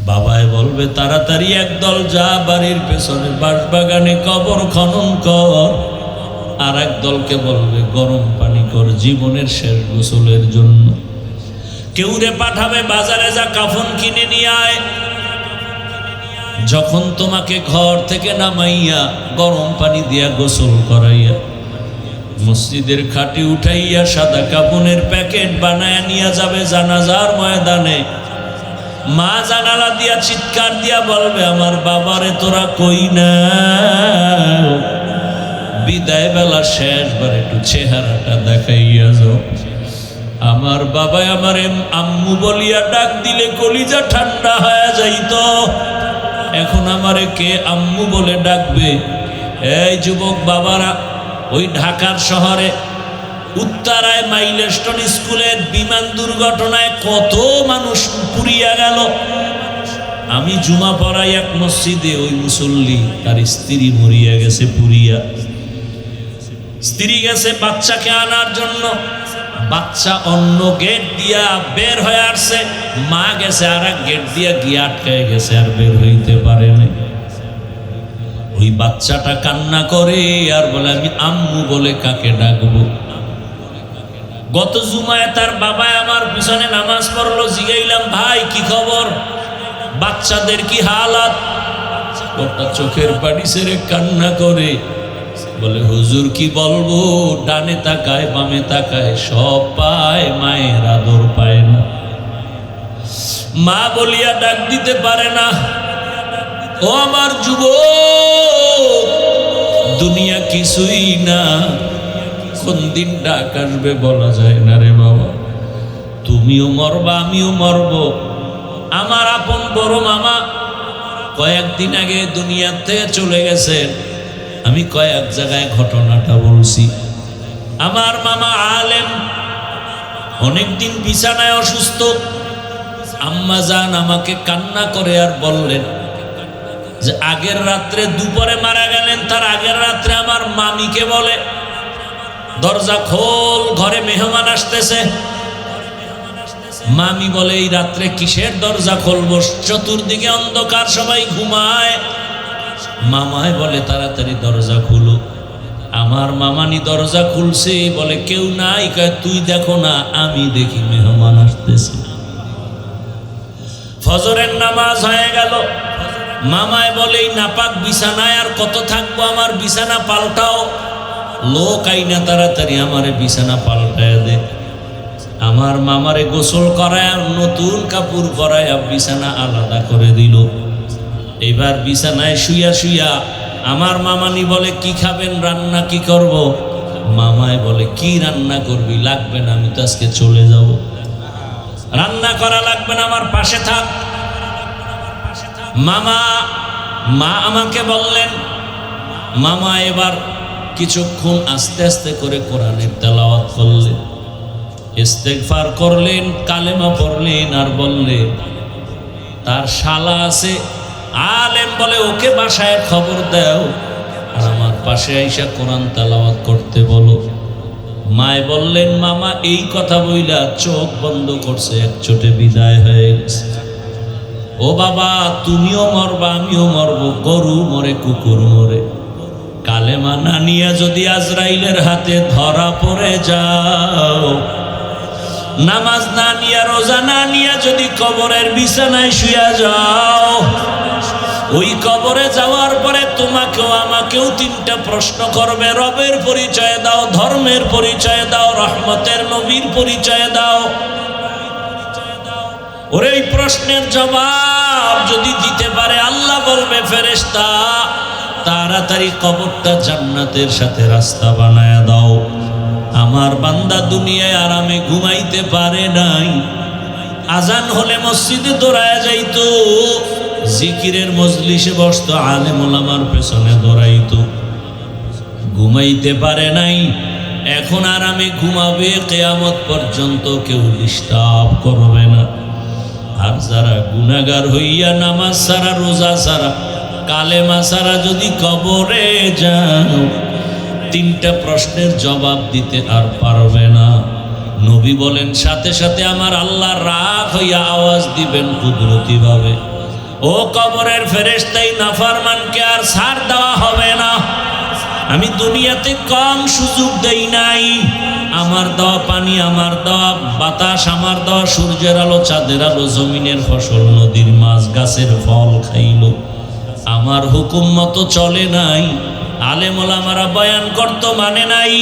বাবায় বলবে তাড়াতাড়ি একদল যা বাড়ির পেছনে বাঁশবাগানে কবর খনন কর, আর এক দলকে বলবে গরম পানি কর জীবনের শেষ গোসলের জন্য। কেউ রে পাঠাবে বাজারে যা কাফন কিনে নিয়ে আয়। যখন তোমাকে ঘর থেকে নামাইয়া গরম পানি দিয়া গোসল করাইয়া মসজিদের খাটে উঠাইয়া সাদা কাফনের প্যাকেট বানায় নিয়ে যাবে জানাজার ময়দানে, মা জানালা দিয়া চিৎকার দিয়া বলবে আমার বাবারে তোরা কই না, বিদায় বেলা শেষবার একটু চেহারাটা দেখাইয়া যাও। আমার বাবা আমারে আম্মু বলিয়া ডাক দিলে কলিজা ঠান্ডা হয়ে যাইত, এখন আমারে কে আম্মু বলে ডাকবে? এই যুবক বাবারা, ওই ঢাকার শহরে উত্তরায় মাইলস্টোন স্কুলের বিমান দুর্ঘটনায় কত মানুষ পুড়িয়া গেল। আমি জুমা পড়াই এক মসজিদে, ওই মুসল্লি তার স্ত্রী মরিয়া গেছে পুড়িয়া। স্ত্রী গেছে বাচ্চাকে আনার জন্য, বাচ্চা অন্য গেট দিয়া বের হয়ে আসছে, মা গেছে আর এক গেট দিয়া গিয়ে আটকায় গেছে, আর বের হইতে পারে না। ওই বাচ্চাটা কান্না করে আর বলে আমি আম্মু বলে কাকে ডাকবো? গত জুমায় তার বাবা আমার পিছনে নামাজ পড়লো, জিগাইলাম ভাই কি খবর, বাচ্চাদের কি হালাত? ওটা চোখের পানি ছেড়ে কান্না করে বলে হুজুর কি বলবো, ডানে তাকায় বামে তাকায় সব পায়, মায়ের আদর পায় না, মা বলিয়া ডাক দিতে পারে না। ও আমার যুবক, দুনিয়া কিছুই না, কোন দিন ডাক আসবে বলা যায় না রে বাবা। তুমিও মরবা আমিও মরব। আমার আপন বড় মামা কয়েকদিন আগে দুনিয়াতে চলে গেছেন, আমি কয়েক জায়গায় ঘটনাটা বলছি। আমার মামা আলেম, অনেকদিন বিছানায় অসুস্থ। আম্মা জান আমাকে কান্না করে আর বললেন যে আগের রাত্রে দুপুরে মারা গেলেন, তার আগের রাত্রে আমার মামিকে বলে দরজা খোল, ঘরে মেহমান আসতেছে। মামি বলে এই রাত্রে কিসের দরজা খুলবো, চতুর্দিকে অন্ধকার, সবাই ঘুমায়। মামায় বলে তাড়াতাড়ি দরজা খুলো। আমার মামানি দরজা খুলছে, বলে কেউ নাই, কয় তুই দেখো না আমি দেখি মেহমান আসতেছে। ফজরের নামাজ হয়ে গেল, মামায় বলে এই নাপাক বিছানায় আর কত থাকবো, আমার বিছানা পাল্টাও। লোক আইনা তাড়াতাড়ি আমারে বিছানা পাল্টায় দে। আমার মামারে গোসল করায় আর নতুন কাপড় পরায় বিছানা আলাদা করে দিল। এবার বিছানায় শুইয়া শুইয়া আমার মামানি বলে কি খাবেন, রান্না কি করব? মামায় বলে কি রান্না করবি, লাগবে না, আমি তো আজকে চলে যাব, রান্না করা লাগবে না, আমার পাশে থাক। মা আমাকে বললেন, মামা এবার কিছুক্ষণ আস্তে আস্তে করে কোরআনের তেলাওয়াত করলেন, ইস্তেগফার করলেন, কালেমা পড়লেন, আর বললেন তার শালা আছে আলেম, বলে ওকে বাসায় খবর দাও আর আমার পাশে আইসা কোরআন তেলাওয়াত করতে বলো। মায় বললেন মামা এই কথা বইলা চোখ বন্ধ করছে, এক চোটে বিদায় হয়ে গেছে। ও বাবা, তুমিও মরবা আমিও মরব, গরু মরে কুকুর মরে, কালেমা না নিয়া যদি আজরাইলের হাতে ধরা পড়ে যাও, নামাজ না নিয়া রোজা না নিয়া যদি কবরের বিছানায় শুয়া যাও, ওই কবরে যাওয়ার পরে তোমাকেও আমাকেও তিনটা প্রশ্ন করবে। রবের পরিচয় দাও, ধর্মের পরিচয় দাও, রহমতের নবীর পরিচয় দাও। ওরে এই প্রশ্নের জবাব যদি দিতে পারে, আল্লাহ বলবে ফেরেশতা তাড়াতাড়ি কবরটা জান্নাতের সাথে রাস্তা বানায়া দাও। আমার বান্দা দুনিয়ায় আরামে ঘুমাইতে পারে নাই, আজান হলে মসজিদে দৌড়ায় যাইতো, জিকিরের মজলিসে বসতো, আলেম ওলামার পেছনে দৌড়াইতো, ঘুমাইতে পারে নাই। এখন আরামে ঘুমাবে, কিয়ামত পর্যন্ত কেউ ডিস্টার্ব করবে না। আর যারা গুনাহগার হইয়া নামাজ ছাড়া, রোজা ছাড়া, কালেমা ছাড়া যদি কবরে যাও, তিনটা প্রশ্নের জবাব দিতে আর পারবে না। নবী বলেন সাথে সাথে আমার আল্লাহ রাগ হইয়া আওয়াজ দিবেন কুদরতি ভাবে, ও কবরের ফেরেশতাই নাফরমানকে আর ছাড় দেওয়া হবে না। আমি দুনিয়াতে কম সুযোগ দেই নাই। আমার দেওয়া পানি, আমার দেওয়া বাতাস, আমার দেওয়া সূর্যের আলো, চাঁদের আলো, জমিনের ফসল, নদীর মাছ, গাছের ফল খাইলো, আমার হুকুম মতো চলে নাই। আলেম ওলামারা বয়ান করত, মানে নাই।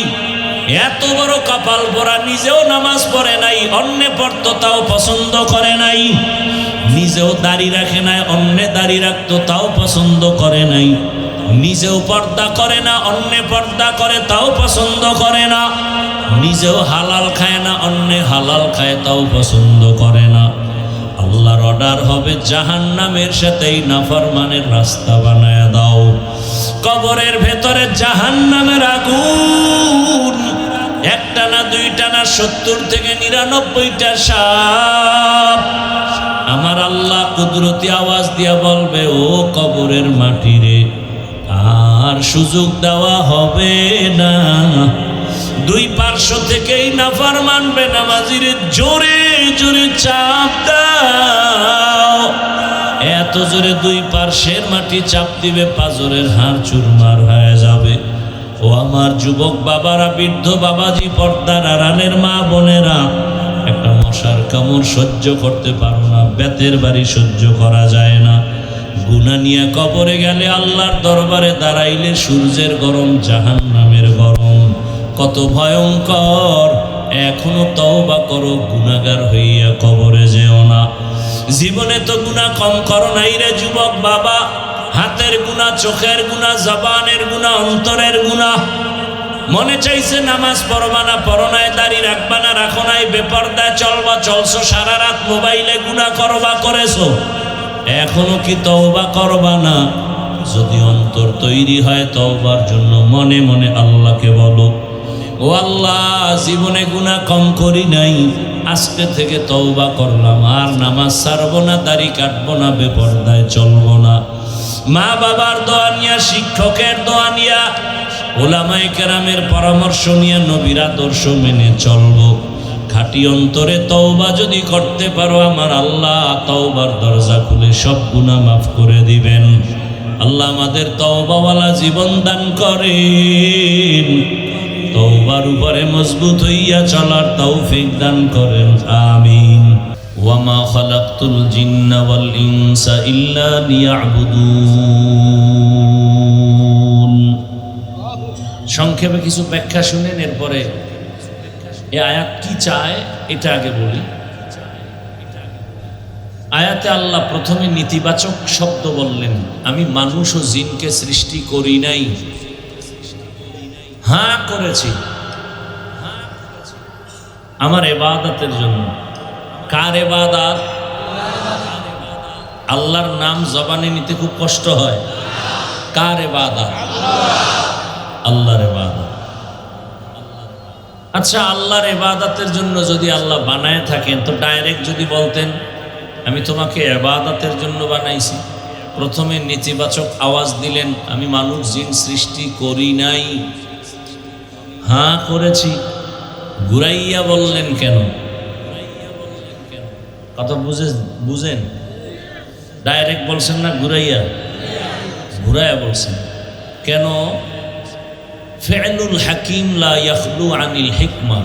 এত বড় কপাল পোড়া, নিজেও নামাজ পড়ে নাই, অন্যে পড়তো তাও পছন্দ করে নাই। নিজেও দাড়ি রাখে নাই, অন্যে দাড়ি রাখতো তাও পছন্দ করে নাই। নিজেও পর্দা করে না, অন্যে পর্দা করে তাও পছন্দ করে না। নিজেও হালাল খায় না, অন্যে হালাল খায় তাও পছন্দ করে না। আল্লাহর অর্ডার হবে জাহান্নামের সাথেই নাফরমানের রাস্তা বানায় দাও। কবরের ভেতরে জাহান্নামের আগুন, একটা না দুইটা না 70 থেকে 99টা সাপ। আমার আল্লাহ কুদরতি আওয়াজ দিয়া বলবে, ও কবরের মাটি রে, আর সুযোগ দেওয়া হবে না। দুই পার্শ্ব থেকেই নাফরমান বেনামাজিরে জোরে জোরে চাপ দাও। এত জোরে দুই পার্শ্বের মাটি চাপ দিবে, পাজরের হাড় চুরমার হয়ে যাবে। ও আমার যুবক বাবারা, বৃদ্ধ বাবাজি, পর্দার আড়ালের মা বোনেরা, একটা মশার কামড় সহ্য করতে পারো না, বেতের বাড়ি সহ্য করা যায় না। গুনাহ নিয়ে কবরে গেলে, আল্লাহর দরবারে দাঁড়াইলে সূর্যের গরম, জাহান্নামের গরম কত ভয়ঙ্কর। এখনো তওবা করো, গুনাহগার হইয়া কবরে যেও না। জীবনে তো গুনাহ কম করো নাই রে যুবক বাবা। হাতের গুনাহ, চোখের গুনাহ, জবানের গুনাহ, অন্তরের গুনাহ। মনে চাইছে নামাজ পড়বা না, পড়ো নাই, দাড়ি রাখবা না, রাখো নাই, বেপরদায় চলবা, চলছো, সারা রাত মোবাইলে গুনাহ করবা, করেছো। এখনো কি তওবা করবা না? যদি অন্তর তৈরি হয় তওবার জন্য, মনে মনে আল্লাহকে বলো, ও আল্লাহ, জীবনে গুনাহ কম করি নাই, আজকে থেকে তওবা করলাম, আর নামাজ ছাড়বো না, দাড়ি কাটবো না, বেপরদায় চলবো না। মা বাবার দোয়া নিয়া, শিক্ষকের দোয়া নিয়া, ওলামায়ে কেরামের পরামর্শ নিয়ে, নবীর আদর্শ মেনে চলবো। খাঁটি অন্তরে তওবা যদি করতে পারো, আমার আল্লাহ তওবার দরজা খুলে সব গুনাহ মাফ করে দিবেন। আল্লাহ আমাদের তওবাওয়ালা জীবন দান করেন, তওবার উপরে মজবুত হইয়া চলার তৌফিক দান করেন, আমিন। ওয়ামা খালাকতুল জিন্না ওয়াল ইনসা ইল্লা লিয়াবুদুন। সংক্ষেপে কিছু ব্যাখ্যা শুনেন, এরপরে এই আয়াত কি চায় এটা আগে বলি। আয়াতে আল্লাহ প্রথমে নেতিবাচক শব্দ বললেন, আমি মানুষ ও জিনকে সৃষ্টি করি নাই, হ্যাঁ করেছি আমার ইবাদতের জন্য। কার ইবাদত? আল্লাহর নাম জবানে নিতে খুব কষ্ট হয়। কার ইবাদত? আল্লাহর ইবাদত। আচ্ছা, আল্লাহর ইবাদতের জন্য যদি আল্লাহ বানায় থাকেন, তো ডাইরেক্ট যদি বলতেন আমি তোমাকে ইবাদতের জন্য বানাইছি, প্রথমে নেতিবাচক আওয়াজ দিলেন, আমি মানুষ জিন সৃষ্টি করি নাই, হ্যাঁ করেছি, ঘুরাইয়া বললেন কেন? কথা বুঝেন? ডাইরেক্ট বলছেন না, ঘুরাইয়া বলছেন কেন? ফি'লুল হাকিম লা ইয়াখলু আনিল হিকমা।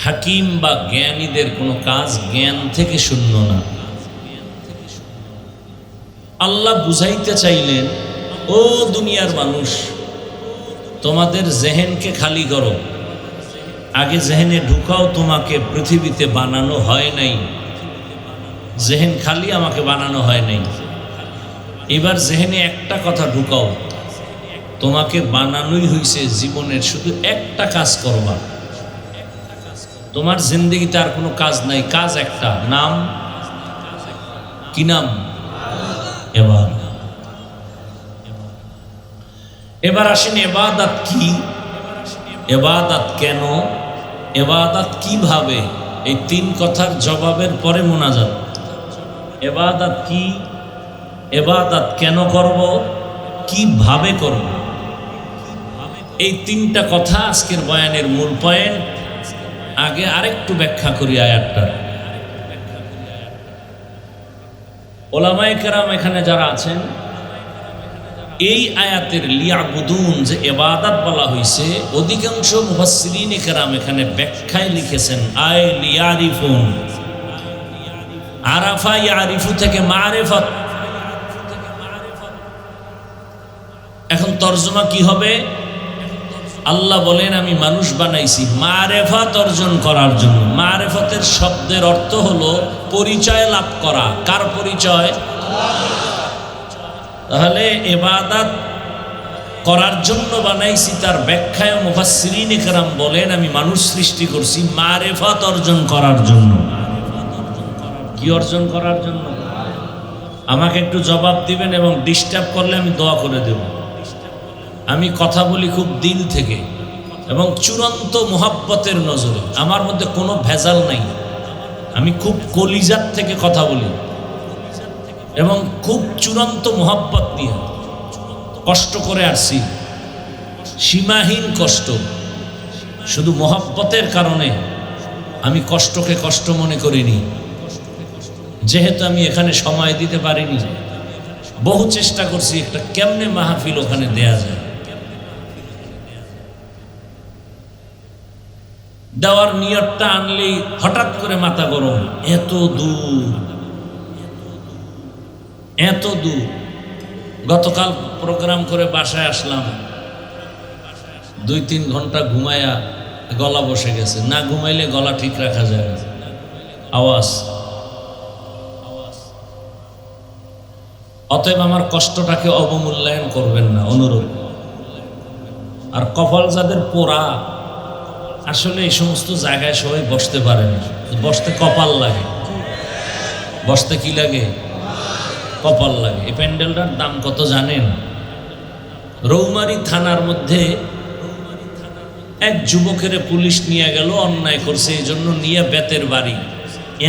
হাকিম বা জ্ঞানীদের কোনো কাজ জ্ঞান থেকে শূন্য না। আল্লাহ বুঝাইতে চাইলেন, ও দুনিয়ার মানুষ, তোমাদের জেহেনকে খালি করো। আগে জেহেনে ঢুকাও, তোমাকে পৃথিবীতে বানানো হয় নাই, জেহেন খালি আমাকে বানানো হয় নাই। এবার জেহেনে একটা কথা ঢুকাও, তোমাকে বানানোই হয়েছে জীবনের শুধু একটা কাজ করবা। তোমার জিন্দেগিতে আর কোনো কাজ নাই, কাজ একটা, নাম কি? নাম এবার আসেন, ইবাদত কি, ইবাদত কেন, ইবাদত কিভাবে? এই তিন কথার জবাবের পরে মোনাজাত। ইবাদত কি, ইবাদত কেন করব, কিভাবে করব, এই তিনটা কথা আজকের বয়ানের মূল পয়েন্ট। আগে আরেকটু ব্যাখ্যা করি আয়াতটা। ওলামায়ে কেরাম এখানে যারা আছেন, এই আয়াতের লিয়াবুদুন যে ইবাদত বলা হয়েছে, অধিকাংশ মুফাসসিরিনে কেরাম এখানে ব্যাখ্যায় লিখেছেন আয় লিয়ারিফুন। আরাফা ইয়ারিফু থেকে মারিফাত। এখন তরজমা কি হবে? আল্লাহ বলেন আমি মানুষ বানাইছি মারেফাত অর্জন করার জন্য। মারেফতের শব্দের অর্থ হলো পরিচয় লাভ করা। কার পরিচয়? তাহলে ইবাদত করার জন্য বানাইছি, তার ব্যাখ্যায় মুফাসসিরিনে কেরাম বলেন আমি মানুষ সৃষ্টি করছি মারেফাত অর্জন করার জন্য। কি অর্জন করার জন্য? আমাকে একটু জবাব দিবেন, এবং ডিস্টার্ব করলে আমি দোয়া করে দেব। আমি কথা বলি খুব দিল থেকে এবং চূড়ান্ত মোহাব্বতের নজরে, আমার মধ্যে কোনো ভেজাল নাই। আমি খুব কলিজাত থেকে কথা বলি এবং খুব চূড়ান্ত মোহাব্বত নিয়ে কষ্ট করে আসছি, সীমাহীন কষ্ট। শুধু মোহাব্বতের কারণে আমি কষ্টকে কষ্ট মনে করিনি, যেহেতু আমি এখানে সময় দিতে পারিনি। বহু চেষ্টা করছি একটা কেমনে মাহফিল ওখানে দেয়া যায়। দেওয়ার নিয়তটা আনলেই হঠাৎ করে মাথা গরম, এত দূর এত দূর। গতকাল প্রোগ্রাম করে বাসায় আসলাম, 2-3 ঘন্টা ঘুমায়া গলা বসে গেছে। না ঘুমাইলে গলা ঠিক রাখা যায় না, আওয়াজ। অতএব আমার কষ্টটাকে অবমূল্যায়ন করবেন না, অনুরোধ। আর কপাল যাদের পোড়া, আসলে এই সমস্ত জায়গায় সবাই বসতে পারে না। বসতে কপাল লাগে। বসতে কি লাগে? কপাল লাগে। এই প্যান্ডেলটার দাম কত জানেন? রৌমারী থানার মধ্যে এক যুবকের পুলিশ নিয়ে গেল, অন্যায় করছে, এই জন্য নিয়ে বেতের বাড়ি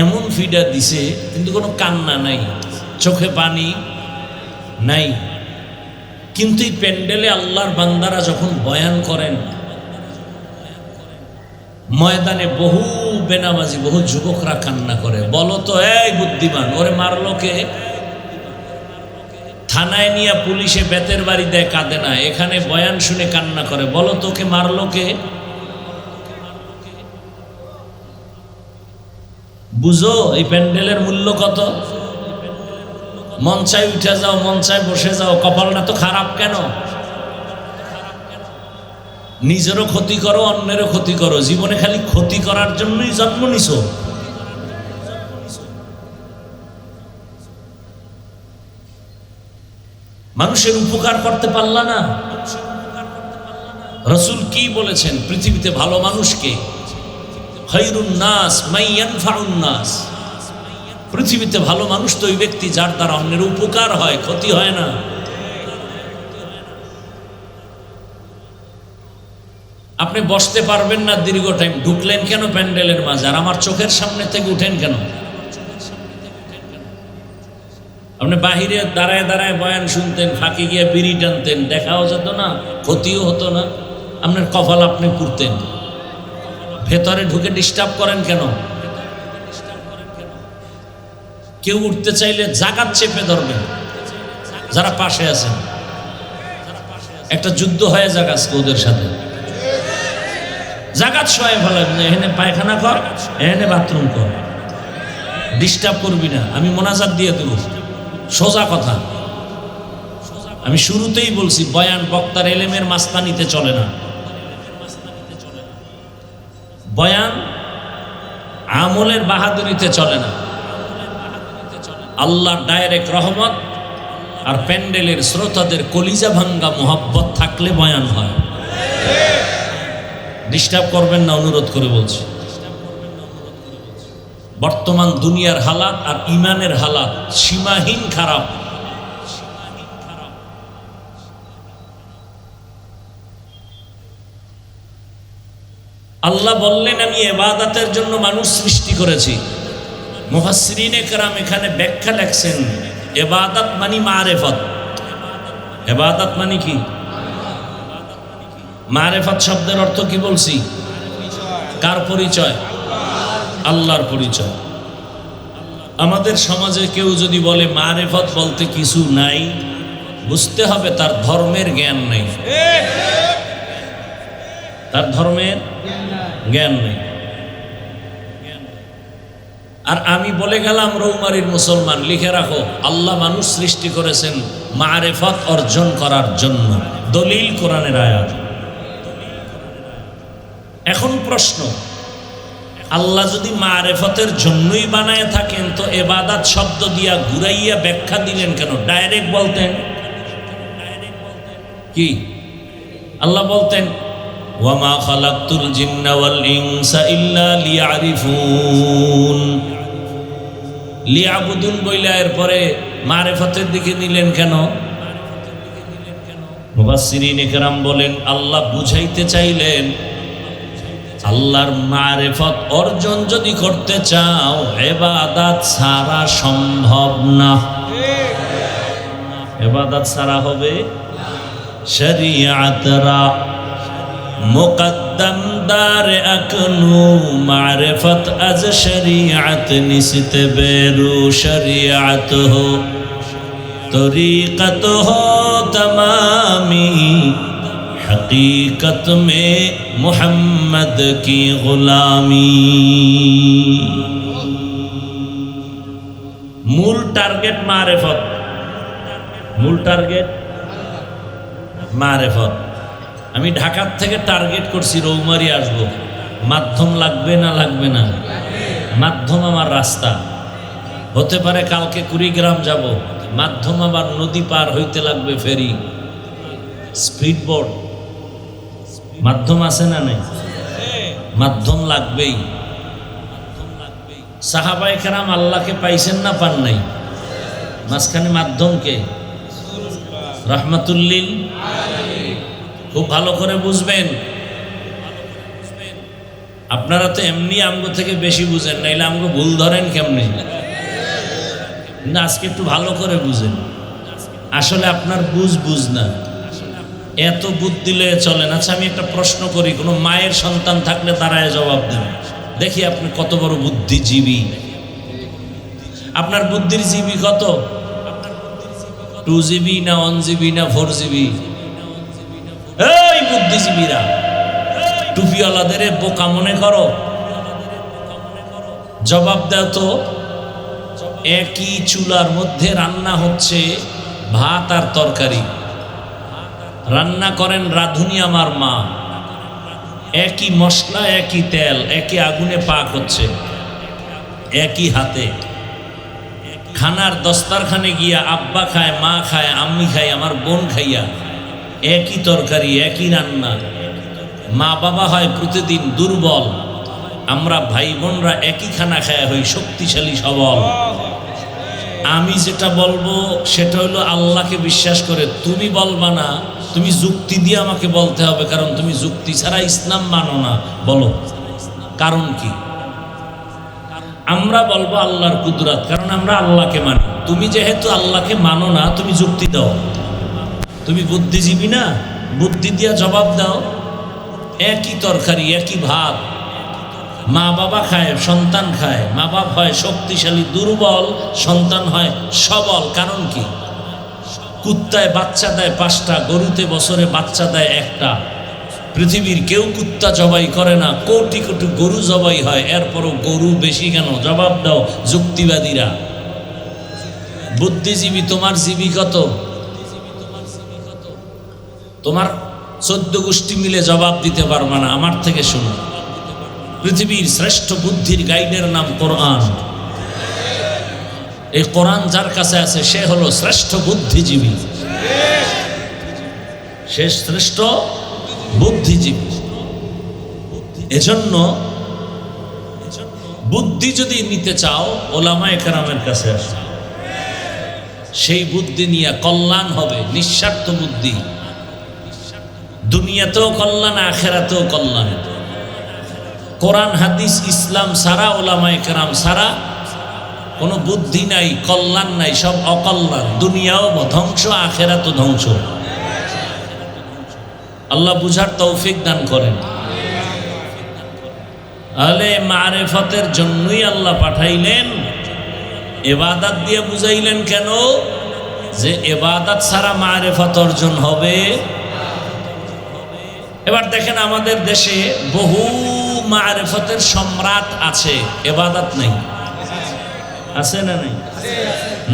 এমন ফিডা দিছে, কিন্তু কোনো কান্না নাই, চোখে পানি নাই। কিন্তু এই প্যান্ডেলে আল্লাহর বান্দারা যখন বয়ান করেন, ময়দানে বহু বেনামাজি, বহু যুবকরা কান্না করে। বলো তো এই বুদ্ধিমান, ওরে মারলো কে? থানায় নিয়ে পুলিশে বেতের বাড়ি দেয়, কাঁদে না। এখানে বয়ান শুনে কান্না করে। বলো তোকে মারলো কে? বুঝো এই প্যান্ডেলের মূল্য কত? মঞ্চায় উঠে যাও, মঞ্চায় বসে যাও, কপালটা তো খারাপ কেন? নিজেরও ক্ষতি করো, অন্যেরও ক্ষতি করো। জীবনে খালি ক্ষতি করার জন্যই জন্ম নিছো। মানুষের উপকার করতে পারলা না। রাসূল কি বলেছেন? পৃথিবীতে ভালো মানুষকে, খায়রুন নাস মান ইয়ানফাউন নাস। পৃথিবীতে ভালো মানুষ তো ওই ব্যক্তি যার দ্বারা অন্যের উপকার হয়, ক্ষতি হয় না। আপনি বসতে পারবেন না দীর্ঘ টাইম, ঢুকলেন কেন প্যান্ডেলের মাঝে? আর আমার চোখের সামনে থেকে উঠেন কেন? আপনি বাহিরে দাঁড়ায় দাঁড়ায় বয়ান শুনতেন, ফাঁকে গিয়ে বিড়ি টানতেন, দেখাও যেত না, ক্ষতিও হতো না, আপনার কপাল আপনি পুড়তেন। ভেতরে ঢুকে ডিস্টার্ব করেন কেন? কেউ উঠতে চাইলে জাকাত চেপে ধরবেন যারা পাশে আছেন। একটা যুদ্ধ হয়ে যাক আজকে ওদের সাথে। জাকাত সহায় ফেলাবি না, এখানে পায়খানা কর, এখানে বাথরুম কর, ডিস্টার্ব করবি না। আমি মোনাজাত দিয়ে দেব, সোজা কথা। আমি শুরুতেই বলছি, বয়ান বক্তার এলেমের মাস্তানিতে চলে না। বয়ান আমলের বাহাদুরিতে চলে না। আল্লাহর ডাইরেক্ট রহমত আর প্যান্ডেলের শ্রোতাদের কলিজা ভাঙ্গা মোহাব্বত থাকলে বয়ান হয়। ডিস্টার্ব করবেন না, অনুরোধ করে বলছি। বর্তমান দুনিয়ার হালাত আর ইমানের হালাত সীমাহীন খারাপ। আল্লাহ বললেন আমি ইবাদতের জন্য মানুষ সৃষ্টি করেছি। মুফাসসিরিনে কেরাম এখানে ব্যাখ্যা লেখছেন, ইবাদত মানে মারিফত। ইবাদত মানে কি? মারিফত শব্দের অর্থ কি বলছি? কার পরিচয়? আল্লাহর পরিচয়। আমাদের সমাজে কেউ যদি বলে মারেফত বলতে কিছু নাই, বুঝতে হবে তার ধর্মের জ্ঞান নেই, তার ধর্মের জ্ঞান নেই। আর আমি বলে গেলাম রৌমারীর মুসলমান, লিখে রাখো, আল্লাহ মানুষ সৃষ্টি করেছেন মারেফত অর্জন করার জন্য, দলিল কোরআনের আয়াত। এখন প্রশ্ন, আল্লাহ যদি মারেফতের জন্যই বানায় থাকেন তো ইবাদত শব্দ দিয়া ঘুরাইয়া ব্যাখ্যা দিলেন কেন? ডাইরেক্ট বলতেন কি? আল্লাহ বলতেন ওয়ামা খালাকতুল জিন্না ওয়াল ইনসা ইল্লা লিয়ারিফুন, লিয়াবুদুন বইলা এরপরে মারেফতের দিকে নিলেন কেন? মুফাসসিরিনে কেরাম বলেন আল্লাহ বুঝাইতে চাইলেন আল্লাহর মারেফত অর্জন যদি করতে চাও ইবাদত ছাড়া সম্ভব না। ইবাদত ছাড়া হবে শরীয়তরা মুকদ্দম দার আকনু মারিফত আজ শরীয়ত নিসতে বেরু শরীয়ত হো তরিকত হো তমামি हकीकत में मोहम्मद की गुलामी। मूल टारगेट मारेफत, मूल टारगेट मारेफत। আমি ঢাকার থেকে টার্গেট করছি রৌমারী আসবো, মাধ্যম লাগবে না লাগবে না? মাধ্যম আমার রাস্তা হতে পারে, কালকে কুড়িগ্রাম যাব, মাধ্যম আবার নদী পার হইতে লাগবে ফেরি, স্পিড বোট, মাধ্যম আছে না নেই? মাধ্যম লাগবেই। সাহাবায়ে কেরাম আল্লাহকে পাইছেন না পান নাই? মাঝখানে মাধ্যমকে রাহমাতুল্লিল। খুব ভালো করে বুঝবেন, আপনারা তো এমনি আমগো থেকে বেশি বুঝেন, নাইলে আমগো ভুল ধরেন কেমনি? না, আজকে একটু ভালো করে বুঝেন। আসলে আপনার বুঝ না, এত বুদ্ধি লয়ে চলেন। আচ্ছা আমি একটা প্রশ্ন করি, কোনো মায়ের সন্তান থাকলে দাঁড়ায় জবাব দেন, দেখি আপনি কত বড় বুদ্ধিজীবী। আপনার বুদ্ধির জিবি কত? 2 GB না 1 GB না 4 GB? এই বুদ্ধিজীবীরা, টুপিওয়ালাদের বোকা মনে করো? জবাব দাও তো। একই চুলার মধ্যে রান্না হচ্ছে ভাত আর তরকারি, রান্না করেন রাঁধুনি আমার মা, একই মশলা একই তেল একই আগুনে পাক হচ্ছে, একই হাতে। খানার দস্তারখানে গিয়া আব্বা খায়, মা খায়, আম্মি খায়, আমার বোন খাইয়া, একই তরকারি একই রান্না। মা বাবা হয় প্রতিদিন দুর্বল, আমরা ভাই বোনরা একই খানা খায় হই শক্তিশালী সবল। আমি যেটা বলবো সেটা হলো আল্লাহকে বিশ্বাস করে। তুমি বলবা না, তুমি যুক্তি দিয়ে আমাকে বলতে হবে, কারণ তুমি যুক্তি ছাড়া ইসলাম মানো না। বলো কারণ কি? আমরা বলবো আল্লাহর কুদরত, কারণ আমরা আল্লাহকে মানি। তুমি যেহেতু আল্লাহকে মানো না, তুমি যুক্তি দাও। তুমি বুদ্ধিজীবী না, বুদ্ধি দিয়া জবাব দাও। একই তরকারি একই ভাত, মা বাবা খায়, সন্তান খায়। মা বাবা হয় শক্তিশালী দুর্বল, সন্তান হয় সবল। কারণ কি? কুত্তায় বাচ্চা দেয় 5টা, গরুতে বছরে বাচ্চা দেয় 1টা। পৃথিবীর কেউ কুত্তা জবাই করে না, কোটি কোটি গরু জবাই হয়, এরপরও গরু বেশি কেন? জবাব দাও যুক্তিবাদীরা। বুদ্ধিজীবী, তোমার জীবী কত? তোমার 14 গোষ্ঠী মিলে জবাব দিতে পারবে না। আমার থেকে শুনো, পৃথিবীর শ্রেষ্ঠ বুদ্ধির গাইডের নাম কোরআন। এই কোরআন যার কাছে আছে সে হলো শ্রেষ্ঠ বুদ্ধিজীবী, সে শ্রেষ্ঠ বুদ্ধিজীবী। এজন্য বুদ্ধি যদি নিতে চাও ওলামায়ে কেরামের কাছে আসো, সেই বুদ্ধি নিয়ে কল্যাণ হবে, নিঃস্বার্থ বুদ্ধি। দুনিয়াতেও কল্যাণ, আখিরাতেও কল্যাণ। কোরআন হাদিস ইসলাম সারা, ওলামায়ে কেরাম সারা কোনো বুদ্ধি নাই, কল্যাণ নাই, সব অকল্যাণ। দুনিয়াও ধ্বংস, আখিরাতও ধ্বংস। আল্লাহ বুঝার তৌফিক দান করেন। তাহলে মারেফতের জন্যই আল্লাহ পাঠাইলেন ইবাদত দিয়ে বুঝাইলেন কেন? যে ইবাদত ছাড়া মারিফত অর্জন হবে। এবার দেখেন আমাদের দেশে বহু মারিফতের সম্রাট আছে, ইবাদত নেই। আছে না নাই?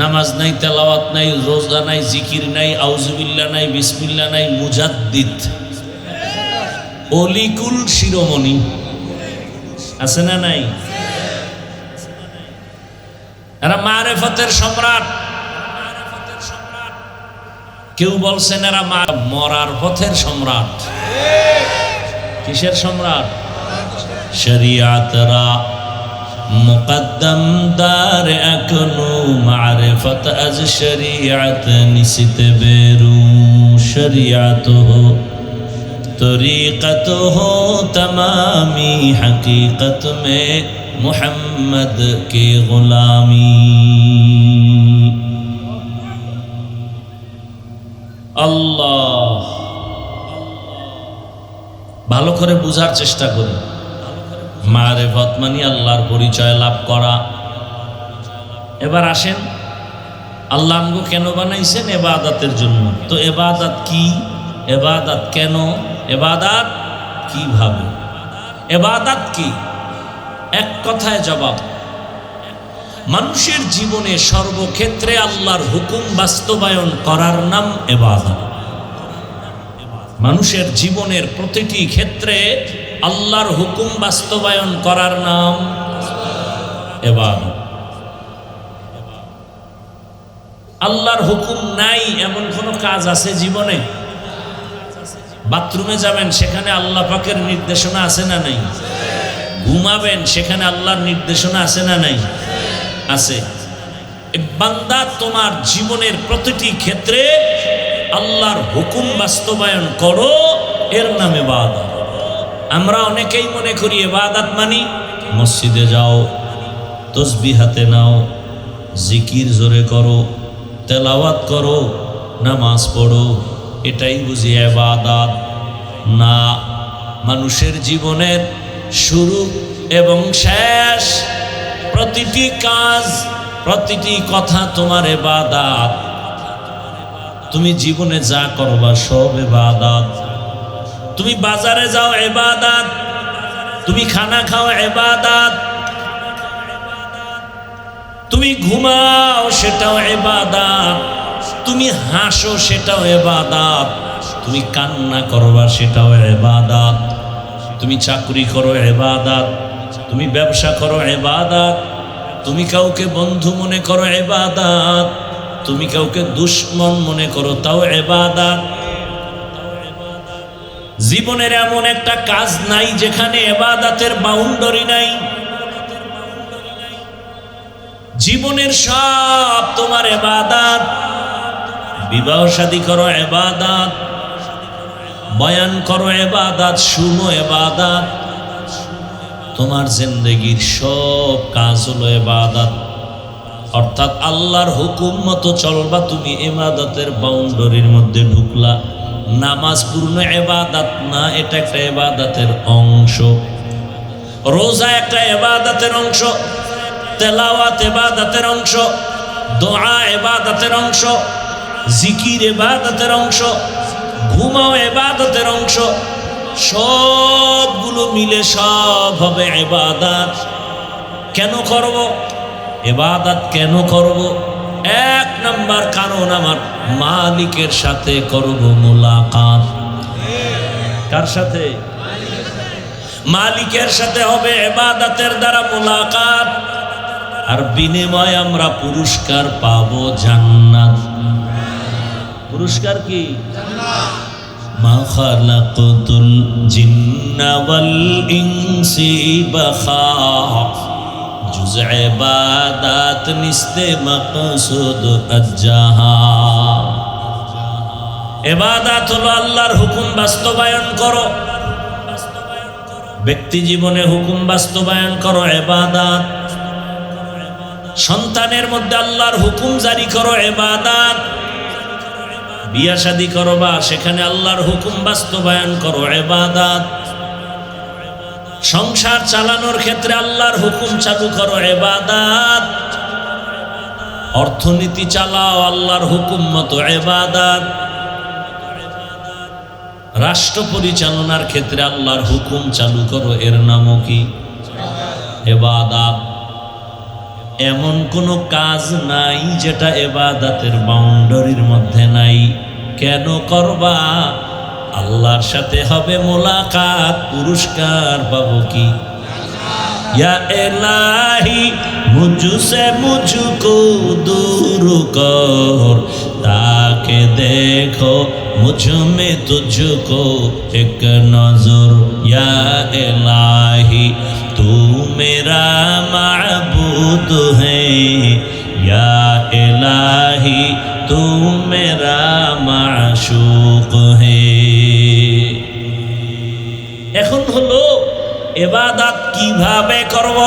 নামাজ নাই, তেলাওয়াত নাই, রোজা নাই, জিকির নাই, আউযুবিল্লাহ নাই, বিসমিল্লাহ নাই, মুজাদ্দিদ, অলিকুল শিরোমণি আছে না নাই? এরা মারিফতের সম্রাট। কেউ বলছেন এরা মরার পথের সম্রাট। কিসের সম্রাট? শরিয়াতরা মুকদ্দম দার একনু মারিফত আজ শরিয়াত নিসিত বেরু শরিয়াত হো তরিকত হো তমামি হकीकत में মুহাম্মদ কে গোলামি। আল্লাহ, ভালো করে বুঝার চেষ্টা করি। মারিফত মানে আল্লাহর পরিচয় লাভ করা। এবার আসেন, আল্লাহ আমগো কেন বানাইছেন? ইবাদতের জন্য। তো ইবাদত কি? ইবাদত কেন? ইবাদত কিভাবে? ইবাদত কি? এক কথায় জবাব, মানুষের জীবনে সর্বক্ষেত্রে আল্লাহর হুকুম বাস্তবায়ন করার নাম ইবাদত। মানুষের জীবনের প্রতিটি ক্ষেত্রে আল্লাহর হুকুম বাস্তবায়ন করার নাম ইবাদত। আল্লাহর হুকুম নাই এমন কোনো কাজ আছে জীবনে? বাথরুমে যাবেন, সেখানে আল্লাহ পাকের নির্দেশনা আছে না নাই? ঘুমাবেন, সেখানে আল্লাহর নির্দেশনা আছে না নাই? আছে। বান্দা, তোমার জীবনের প্রতিটি ক্ষেত্রে আল্লাহর হুকুম বাস্তবায়ন করো, এর নাম ইবাদত। আমরা অনেকেই মনে করি ইবাদত মানি মসজিদে যাও, তসবিহ হাতে নাও, জিকির জোরে করো, তেলাওয়াত করো, নামাজ পড়ো, এটাই বুঝি ইবাদত না। মানুষের জীবনের শুরু এবং শেষ, প্রতিটি কাজ, প্রতিটি কথা তোমার ইবাদত। তুমি জীবনে যা করবা সব ইবাদত। তুমি বাজারে যাও ইবাদত, তুমি খানা খাও ইবাদত, তুমি ঘুমাও সেটাও ইবাদত, তুমি হাসো সেটাও ইবাদত, তুমি কান্না করবা সেটাও ইবাদত, তুমি চাকরি করো ইবাদত, তুমি ব্যবসা করো ইবাদত, তুমি কাউকে বন্ধু মনে করো ইবাদত, তুমি কাউকে দুশ্মন মনে করো তাও ইবাদত। জীবনের এমন একটা কাজ নাই যেখানে ইবাদতের বাউন্ডারি নাই। জীবনের সব তোমার ইবাদত। বিবাহ শাদী করো ইবাদত, বয়ান করো ইবাদত, শুনো ইবাদত। তোমার জিন্দেগির সব কাজ হলো ইবাদত। অর্থাৎ আল্লাহর হুকুম মতো চলবা, তুমি ইবাদতের বাউন্ডারির মধ্যে ঢুকলা। নামাজ পূর্ণ ইবাদত না, এটা একটা ইবাদতের অংশ। রোজা একটা ইবাদতের অংশ, তেলাওয়াত ইবাদতের অংশ, দোয়া ইবাদতের অংশ, জিকির ইবাদতের অংশ, ঘুমাও ইবাদতের অংশ। সবগুলো মিলে সব হবে ইবাদত। কেন করব ইবাদত? কেন করব? এক নাম্বার কারণ, আমার মালিকের সাথে করব মুলাকাত। কার সাথে? মালিকের সাথে হবে ইবাদতের দ্বারা মুলাকাত। আর বিনিময়ে আমরা পুরস্কার পাবো জান্নাত। পুরস্কার কি? জান্নাত। মা খালাকতুল জিন্না ওয়াল ইনসি বাখা জুজ ইবাদাত নিস্তে মাকসুদ আজ্জাহা। ইবাদত হলো আল্লাহর হুকুম বাস্তবায়ন করো। ব্যক্তি জীবনে হুকুম বাস্তবায়ন করো ইবাদত। সন্তানের মধ্যে আল্লাহর হুকুম জারি করো ইবাদত। বিয়া শাদী করবা, সেখানে আল্লাহর হুকুম বাস্তবায়ন করো ইবাদত। সংসার চালানোর ক্ষেত্রে আল্লাহর হুকুম চালু করো ইবাদত। অর্থনীতি চালাও আল্লাহর হুকুম মতো ইবাদত, রাষ্ট্র পরিচালনার ক্ষেত্রে আল্লাহর হুকুম চালু করো, এর নামও কি ইবাদত। এমন কোনো কাজ নাই যেটা ইবাদতের বাউন্ডারির মধ্যে নাই। কেন করবা? আল্লাহর সাথে হবে মোলাকাত, পুরস্কার পাবো কি? या इलाही मुझसे मुझको दूर कर, ताकि देखो मुझ में तुझको एक नजर। या इलाही तू मेरा माबूद है, या इलाही तू मेरा माशूक है। এখন হলো ইবাদত কিভাবে করব,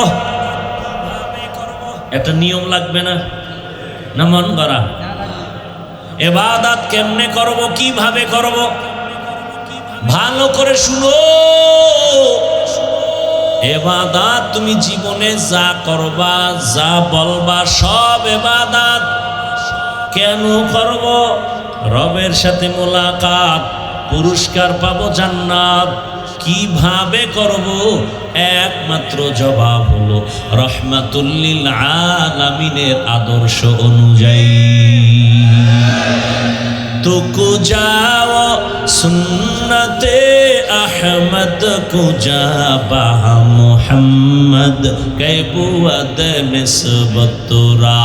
একটা নিয়ম লাগবে না? না মন করা ইবাদত কেমনে করব, কিভাবে করব? ভালো করে শুনো। ইবাদত তুমি জীবনে যা করবা, যা বলবা, সব ইবাদত। কেন করব? রবের সাথে মোলাকাত, পুরস্কার পাবো জান্নাত। কিভাবে করব? একমাত্র জবাব হলো রহমাতুল লিল আলামিনের আদর্শ অনুযায়ী। তো কুজাও সুন্নতে আহমদ কুজাবা মুহাম্মদ কে বুয়াদ নিসবতরা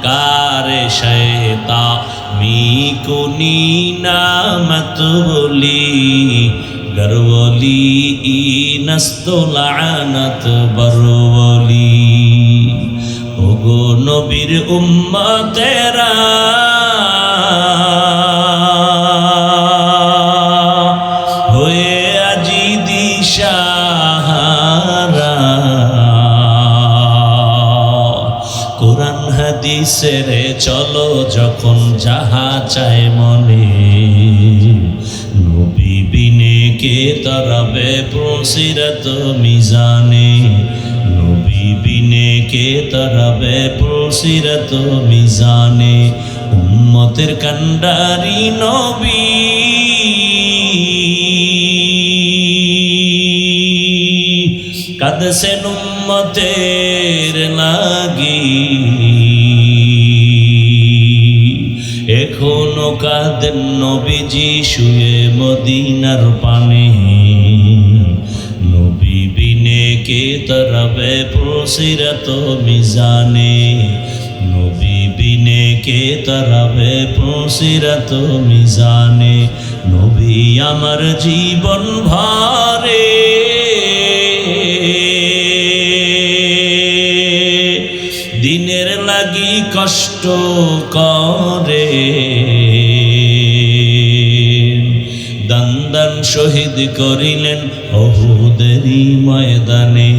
কারে শয়তা মিকুনি নামত বলি গরবলি ইনস্তলানত বরবলি। ওগো নবীর উম্মতেরা, হয়ে আজি দিশাহারা, কোরআন হাদিসের চলো যখন যাহা চায় মনে, নবী বিনে কে তরবে পুরসিরত মিজানে, নবী বিনে কে তরবে পুরসিরত মিজানে। উম্মতের কান্ডারি নবী, কাঁদছেন উম্মতের লাগি, এখনো কাঁদেন নবীজি শুয়ে মদিনার পানে, নবী বিনে কে তরবে পুরসিরত মিজানে, নবী বিনে কে তরবে পুরসিরত মিজানে। নবী আমার জীবন ভরে দিনের লাগি কষ্ট করে, দান শহীদ করিলেন উহুদেরই ময়দানে,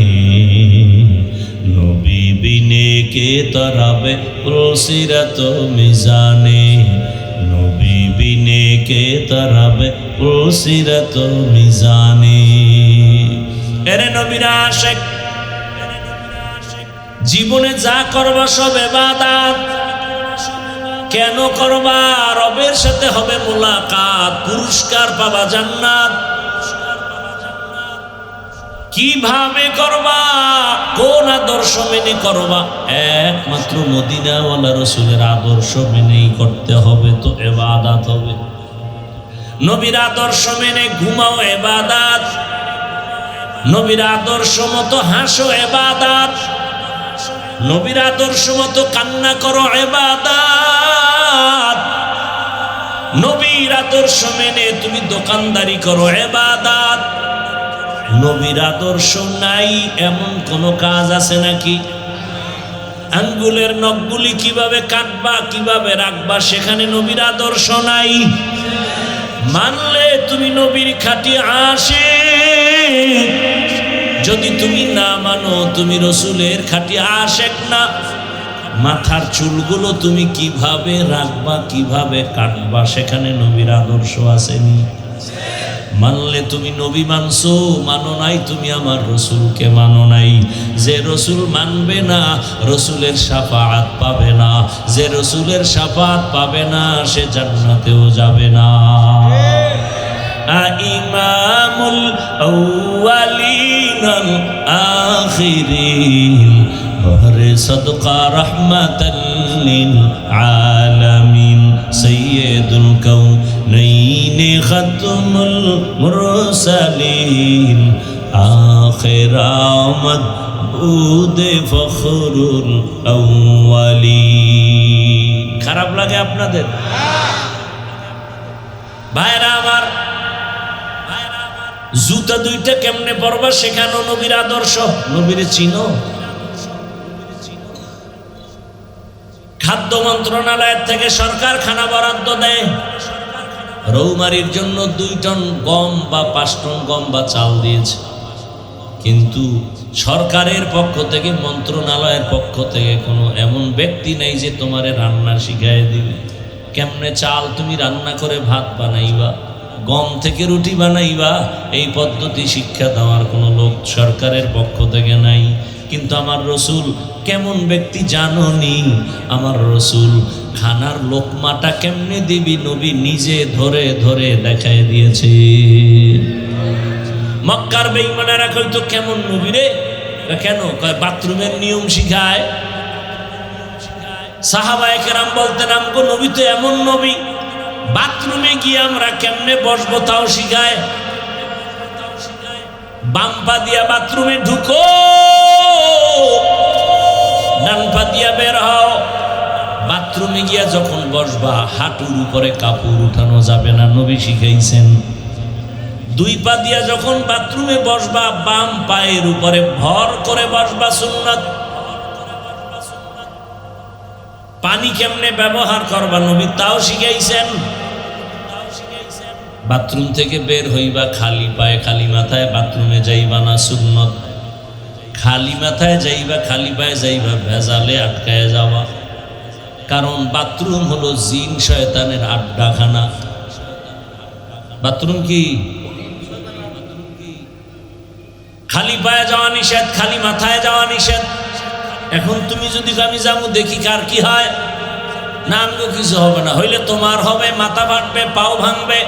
নবী বিনে কে তরাবে পুরসিরত মিজানে, নবী বিনে কে তরাবে পুরসিরত মিজানে। এরে নবীর আশিক, জীবনে যা করবা সব ইবাদত। কেন করবা? রবের সাথে হবে মোলাকাত, পুরস্কার পাবা জান্নাত। কিভাবে করবা? কোন আদর্শ মেনে করবা? একমাত্র মদিনাওয়ালা রাসূলের আদর্শ মেনেই করতে হবে, তো ইবাদত হবে। নবীর আদর্শ মেনে ঘুমাও ইবাদত, নবীর আদর্শ মতো হাসো ইবাদত, নবীর আদর্শ মতো কান্না করো ইবাদত, নবীর আদর্শ মেনে তুমি দোকানদারি করো ইবাদত। নবীর আদর্শ নাই এমন কোন কাজ আছে নাকি? আঙ্গুলের নখগুলি কিভাবে কাটবা, কিভাবে রাখবা, সেখানে নবীর আদর্শ নাই। মানলে তুমি নবীর খাঁটি আশিক, যদি তুমি না মানো তুমি রসুলের খাঁটি আশিক না। মাথার চুলগুলো তুমি কিভাবে রাখবা, কিভাবে কাটবা, সেখানে নবীর আদর্শ আসেনি। মানলে তুমি নবী মানছো, মানো নাই তুমি আমার রসুলকে মানো নাই। যে রসুল মানবে না রসুলের শাফাআত পাবে না, যে রসুলের শাফাআত পাবে না সে জান্নাতেও যাবে না। ইমামুল আউয়ালিন আল আখিরিন বহরে সদকা রাহমাতাল লিল আলামিন সাইয়্যিদুল কাউনাইন খাতমুল মুরসালিন আখির আমদ উদে ফখরুল আউয়ালিন। খারাপ লাগে আপনাদের ভাইরা আমার? জুতা দুইটা কেমনে পরবা শেখানো নবীর আদর্শ। নবীরে চিনো? খাদ্য মন্ত্রণালয়ের থেকে সরকার খানা বরাদ্দ দেয়, রৌমারির জন্য 2 টন গম বা 5 টন গম বা চাল দিয়েছে, কিন্তু সরকারের পক্ষ থেকে মন্ত্রণালয়ের পক্ষ থেকে কোনো এমন ব্যক্তি নেই যে তোমারে রান্না শিখাই দিবে। কেমনে চাল তুমি রান্না করে ভাত বানাইবা, গম থেকে রুটি বানাইবা, এই পদ্ধতি শিক্ষা দেওয়ার কোনো লোক সরকারের পক্ষ থেকে নাই। কিন্তু আমার রসুল কেমন ব্যক্তি জানোনি? আমার রসুল খানার লোকমাটা কেমনে দিবি নবী নিজে ধরে ধরে দেখায় দিয়েছে। মক্কার বেঈমানেরা কইতো কেমন নবী রে? কেন? কয় বাথরুমের নিয়ম শিখায়। সাহাবায়ে কেরাম বলতেন আমগো নবী তো এমন নবী, বাথরুমে গিয়ে আমরা কেমনে বসবো তাও শিখায়। বাম পা দিয়া বাথরুমে ঢুকো, ডান পা দিয়া বের হও। বাথরুমে গিয়া যখন বসবা হাঁটুর উপরে কাপড় উঠানো যাবে না, নবী শিখাইছেন। 2 পা দিয়া যখন বাথরুমে বসবা বাম পায়ের উপরে ভর করে বসবা, সুন্নাত। পানি কেমনে ব্যবহার করবা নবী তাও শিখাইছেন। বাথরুম থেকে বের হইবা খালি পায়ে খালি মাথায় বাথরুমে যাইবা না, সুন্নত। খালি মাথায় যাইবা খালি পায়ে যাইবা, ভেজালে আটকায় যাওয়া। কারণ বাথরুম হলো জিন শয়তানের আড্ডাখানা। বাথরুম কি? খালি পায়ে যাওয়া নিষেধ, খালি মাথায় যাওয়া নিষেধ। এখন তুমি যদি আমি যাবো দেখি কার কি হয়, না আমগো কিছু হবে না, হইলে তোমার হবে, মাথা ভাঙবে, পাও ভাঙবে।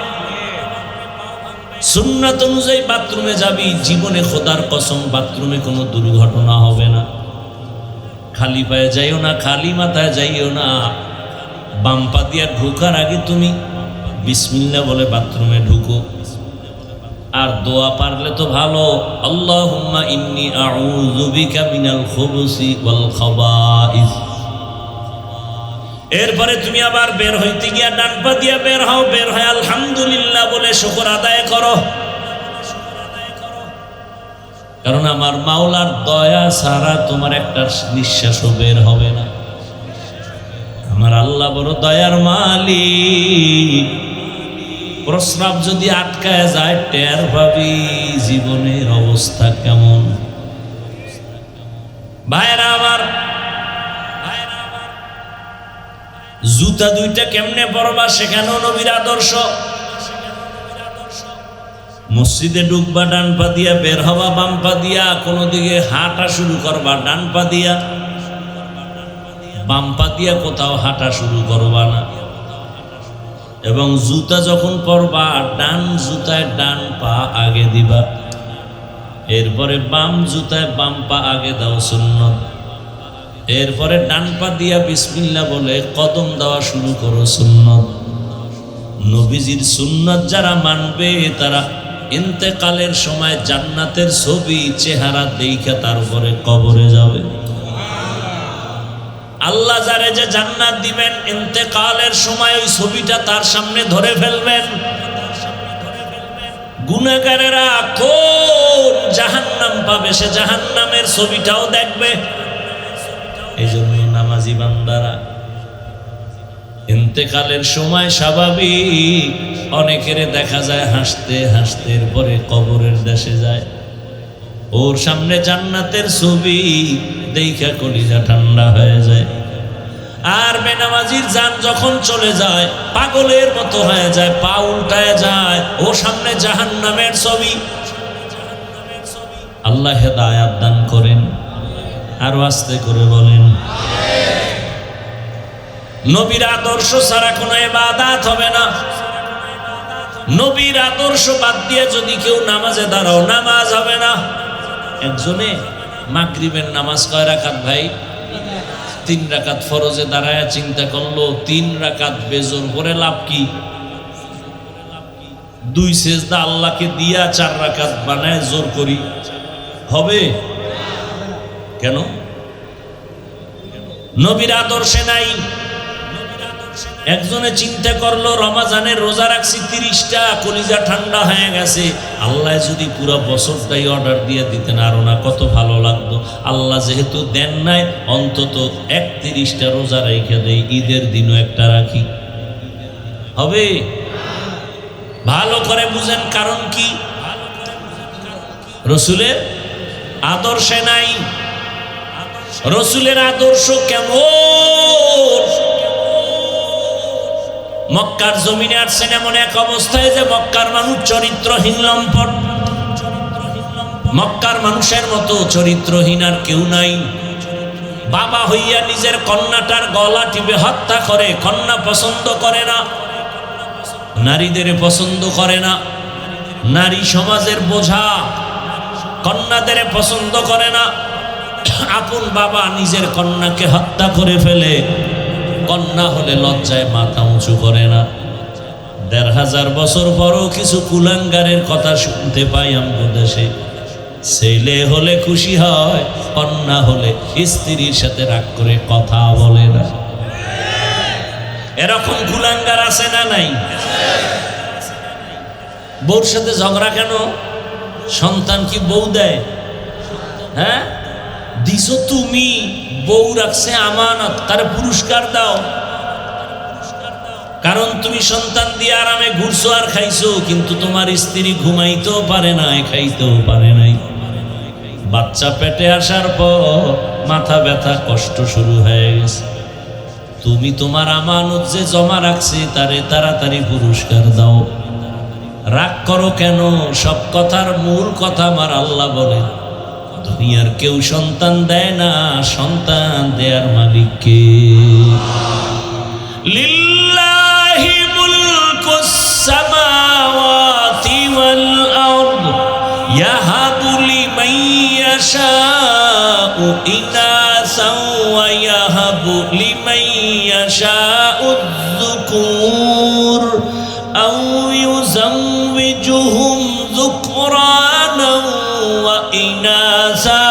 সুন্নাত অনুযায়ী বাথরুমে যাবি, জীবনে খোদার কসম বাথরুমে কোনো দুর্ঘটনা হবে না। খালি পায়ে যাইও না, খালি মাথায় যাইও না। বাম পা দিয়া ঢোকার আগে তুমি বিসমিল্লাহ বলে বাথরুমে ঢুকো। আর দোয়া পারলে তো ভালো, আল্লাহুম্মা ইন্নী আউযু বিকা মিনাল খুবুসি ওয়াল খাবাইস। এরপরে তুমি আবার বের হইতে গিয়া ডান পা দিয়া বের হও, বের হয় আলহামদুলিল্লাহ বলে শুকর আদায় করো। কারণ আমার মাওলার দয়া ছাড়া তোমার একটা নিঃশ্বাসও বের হবে না। আমার আল্লাহ বড় দয়ার মালিক। প্রস্রাব যদি আটকায় যায় টের পাবি জীবনের অবস্থা কেমন। ভাইরা আমার, জুতা দুইটা কেমনে পরবা সেখানেও নবীর আদর্শ। মসজিদে ঢুকবা ডান পা দিয়া, বের হবা বাম পা দিয়া। কোনো দিকে হাঁটা শুরু করবা ডান পা দিয়া, বাম পা দিয়া কোথাও হাঁটা শুরু করবা না। এবং জুতা যখন পরবা ডান জুতায় ডান পা আগে দিবা, এরপরে বাম জুতায় বাম পা আগে দাও, সুন্নত। এরপরে ডান পা দিয়া বিসমিল্লাহ বলে কদম দেওয়া শুরু করো, সুন্নত। নবীজির সুন্নত যারা মানবে তারা ইন্তেকালের সময় জান্নাতের ছবি চেহারা দেখা তারপরে কবরে যাবে। আল্লাহ যারে যে জান্নাত দিবেন ইন্তেকালের সময় ওই ছবিটা তার সামনে ধরে ফেলবেন। গুনাহগারেরা কোন জাহান্নাম পাবে সে জাহান্নামের ছবিটাও দেখবে। এই জন্য নামাজি বান্দারা ইন্তেকালের সময় স্বাভাবিক অনেকের দেখা যায় হাসতে হাসতে এরপরে কবরের দেশে যায়। ওর সামনে জান্নাতের ছবি দেখা কলিজা ঠান্ডা হয়ে যায়। আর বেনামাজির জান যখন চলে যায় পাগলের মতো হয়ে যায়, পা উল্টায় যায়, ও সামনে জাহান্নামের ছবি। আল্লাহ হেদায়াত দান করেন। আর আস্তে করে বলেন, নবীর আদর্শ ছাড়া কোনো ইবাদত হবে না। নবীর আদর্শ বাদ দিয়ে যদি কেউ নামাজে দাঁড়াও, নামাজ হবে না। একজনে মাগরিবের নামাজ কয় রাকাত ভাই? 3 রাকাত ফরজে দাঁড়ায় চিন্তা করলো 3 রাকাত বেজোর করে লাভ কি? 2 সেজদা আল্লাহকে দিয়া 4 রাকাত বানায় জোর করি, হবে? কেন? নবীর আদর্শে নাই। একজনে চিন্তা করলো রমাজানের রোজা রাখছি 30টা, কলিজা ঠান্ডা হয়ে গেছে। আল্লাহ যদি পুরো বছরটাই অর্ডার দিয়ে দিতেন আরো না কত ভালো লাগতো। আল্লাহ যেহেতু দেন নাই, অন্তত 31টা রোজা রেখে দেয়, ঈদের দিনও একটা রাখি, হবে? ভালো করে বুঝেন কারণ কি? রসুলের আদর্শে নাই। রসুলের আদর্শ কেমন? মক্কার জমিনে আসছেন এমন এক অবস্থায় যে মক্কার মানুষ চরিত্রহীন, লম্পট। মক্কার মানুষের মতো চরিত্রহীন আর কেউ নাই। বাবা হইয়া নিজের কন্যাটার গলা টিপে হত্যা করে। কন্যা পছন্দ করে না, নারীদের পছন্দ করে না, নারী সমাজের বোঝা, কন্যাদের পছন্দ করে না। আপন বাবা নিজের কন্যাকে হত্যা করে ফেলে। কন্যা হলে লজ্জায় মাথা উঁচু করে না। ১৫০০ বছর পরও কিছু কুলাঙ্গারের কথা শুনতে পাই আমাদের দেশে। ছেলে হলে খুশি হয়, কন্যা হলে স্ত্রীর সাথে রাগ করে কথা বলে না। এরকম কুলাঙ্গার আছে না নাই? বউর সাথে ঝগড়া কেন? সন্তান কি বউ দেয়? হ্যাঁ, দিছো তুমি, বউ রাখছে আমানত, তার পুরস্কার দাও। কারণ তুমি সন্তান দিয়ে আরামে ঘুরছো আর খাইছো, কিন্তু তোমার স্ত্রী ঘুমাইতেও পারে নাই, খাইতেও পারে নাই। বাচ্চা পেটে আসার পর মাথা ব্যথা, কষ্ট শুরু হয়ে গেছে। তুমি তোমার আমানত যে জমা রাখছে তারে তাড়াতাড়ি পুরস্কার দাও। রাগ করো কেন? সব কথার মূল কথা আমার আল্লাহ বলেন, দুনিয়ার কেউ সন্তান দেয় না, সন্তান দেয়ার মালিক কে? লিল্লাহি মুলকুস সামাওয়াতি ওয়াল আরদ ইয়াহাবু লিমান ইয়াশাউ ইনাসাও ওয়া ইয়াহাবু লিমান ইয়াশাউ যুকুর আও ইউযাওবিজুহুম যুকরানা ওয়া ইনাসা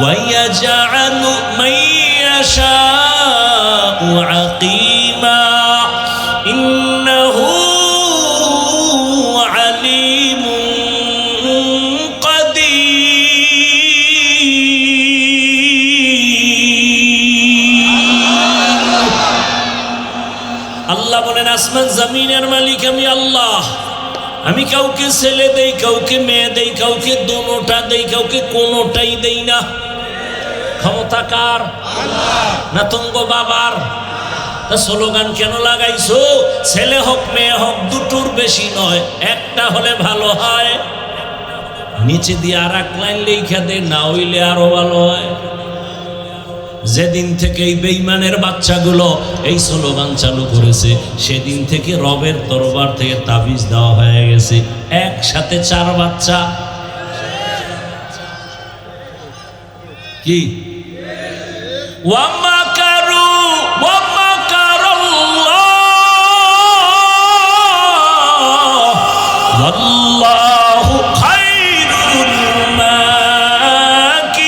ওয়া ইয়াজআলু মান ইয়াশাউ আকিমা ইন্নাহু আলিমুন কাদির। আল্লাহ বলেন, আসমান জমিনের মালিক আমি আল্লাহ। আমি কাউকে ছেলে দেই, কাউকে মেয়ে দেই, কাউকে দোনোটা দেই, কাউকে কোনোটাই দেই না। ক্ষমতা কার? না তুঙ্গ বাবার? তা স্লোগান কেন লাগাইছো? ছেলে হোক মেয়ে হোক দুটোর বেশি নয়, একটা হলে ভালো হয়। নিচে দিয়ে আর এক লাইন লেখা দে, না হইলে আরো ভালো হয়। যেদিন থেকে এই বেঈমানের বাচ্চাগুলো এই স্লোগান চালু করেছে, সেদিন থেকে রবের দরবার থেকে তাবিজ দেওয়া হয়ে গেছে, একসাথে 4 বাচ্চা। কি? ওয়ামাকারু ওয়ামাকারাল্লাহ ওয়াল্লাহু খায়রুল মাকিরিন।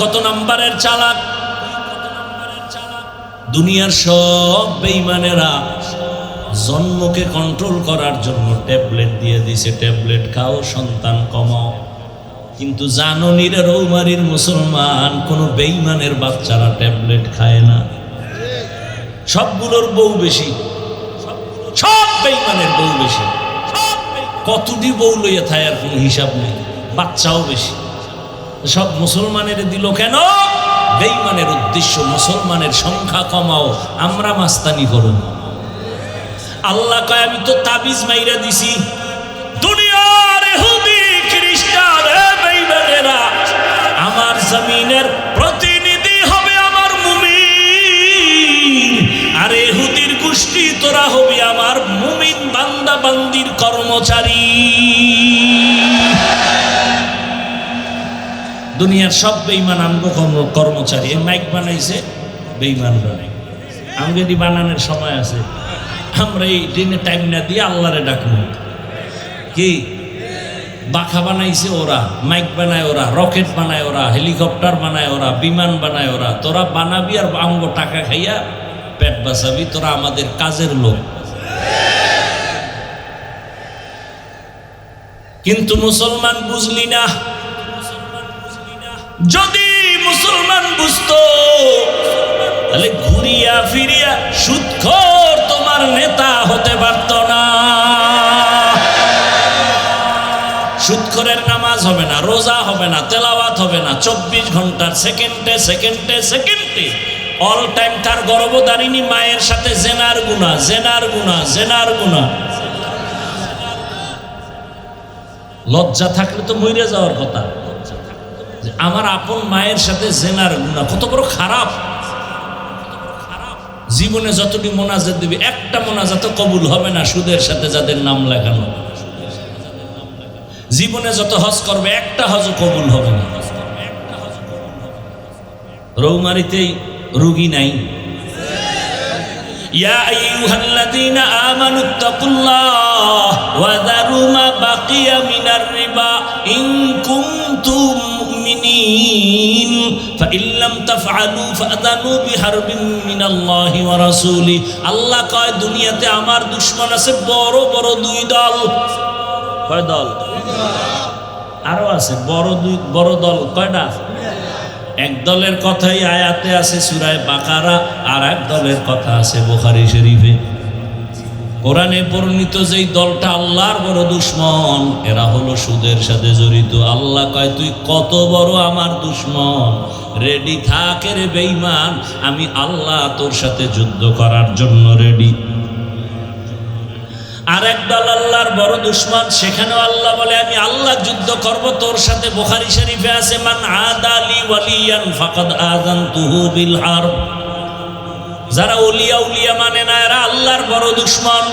কত নাম্বারের চালাক! দুনিয়ার সব বেঈমানেরা জন্মকে কন্ট্রোল করার জন্য ট্যাবলেট দিয়ে দিছে, ট্যাবলেট খাও, সন্তান কমাও। কিন্তু জাননীর রৌমারির মুসলমান কোন বেঈমানের বাচ্চারা ট্যাবলেট খায় না। সবগুলোর বউ বেশি, সব বেঈমানের বউ বেশি। কতটি বউ লইয়া থায় আর কোনো হিসাব নেই, বাচ্চাও বেশি। সব মুসলমানের দিল কেন? বেঈমানের উদ্দেশ্য মুসলমানের সংখ্যা কমাও, আমরা মাস্তানি করুন। আল্লাহ কয় আমি তো তাবিজ মাইরা দিছি, দুনিয়ার ইহুদি খ্রিস্টান বেঈমানেরা আমার জমিনের প্রতিনিধি হবে আমার মুমিন, আর ইহুদির গোষ্ঠী তোরা হবে আমার মুমিন বান্দা বান্দির কর্মচারী। দুনিয়ার সব বেঈমান আমগো কর্মচারী। এই মাইক বানাইছে বেঈমানরা, আমগেদি বানানোর সময় আছে, আমরা এই দিনে টাইম না দিয়ে আল্লাহরে ডাকবো। কি বাঁকা বানাইছে ওরা, মাইক বানায় ওরা, রকেট বানায় ওরা, হেলিকপ্টার বানায় ওরা, বিমান বানায় ওরা। তোরা বানাবি আর আমগো টাকা খাইয়া পেট বাঁচাবি, তোরা আমাদের কাজের লোক। কিন্তু মুসলমান বুঝলি না। যদি মুসলমান বুঝতো তাহলে ঘুরিয়া ফিরিয়া সুদখোর তোমার নেতা হতে পারত না। সুদখোরের নামাজ হবে না, রোজা হবে না, তেলাওয়াত হবে না, 24 ঘন্টার সেকেন্ডে সেকেন্ডে সেকেন্ডে অল টাইম তার গর্ভধারিণী মায়ের সাথে জেনার গুনাহ, জেনার গুনাহ, জেনার গুনাহ। লজ্জা থাকলে তো মরে যাওয়ার কথা। আমার আপন মায়ের সাথে জেনার গুনাহ কত বড় খারাপ। জীবনে যতটি মোনাজাত দিবি একটা মোনাজাত কবুল হবে না সুদের সাথে যাদের নাম লেখানো। জীবনে যত হজ করবে একটা হজও কবুল হবে না। রৌমারিতেই রুগী নাই। ইয়া আইয়ুহাল্লাযীনা আমানুত্তাকুল্লাহ ওয়া যারু মা বাকিয়া মিনার রিবা ইন কুনতুম মুমিনিন ফাইন লাম তাফআলু ফাআযানু বিহারবিন মিনাল্লাহি ওয়া রাসূলি। আল্লাহ কয় দুনিয়াতে আমার দুশমন আছে বড় বড় দুই দল। কয় দল? আরো আছে বড় দল। কয়টা? এক দলের কথাই আয়াতে আছে সূরা বাকারা, আর এক দলের কথা আছে বুখারী শরীফে। কোরআনে বর্ণিত যেই দলটা আল্লাহর বড় দুশমন, এরা হলো সুদের সাথে জড়িত। আল্লাহ কয় তুই কত বড় আমার দুশমন, রেডি থাক রে বেঈমান, আমি আল্লাহ তোর সাথে যুদ্ধ করার জন্য রেডি। আর এক দল আল্লাহর বড় দুশমন, সেখানেও আল্লাহ বলে আমি আল্লাহ যুদ্ধ করব তোর সাথে। বুখারী শরীফে আছে মান আদালি ওয়ালিয়ান ফাকাদ আযানতুহু বিল হারব। যারা উলিয়া মানে না এরা আল্লাহর বড় দুশমন।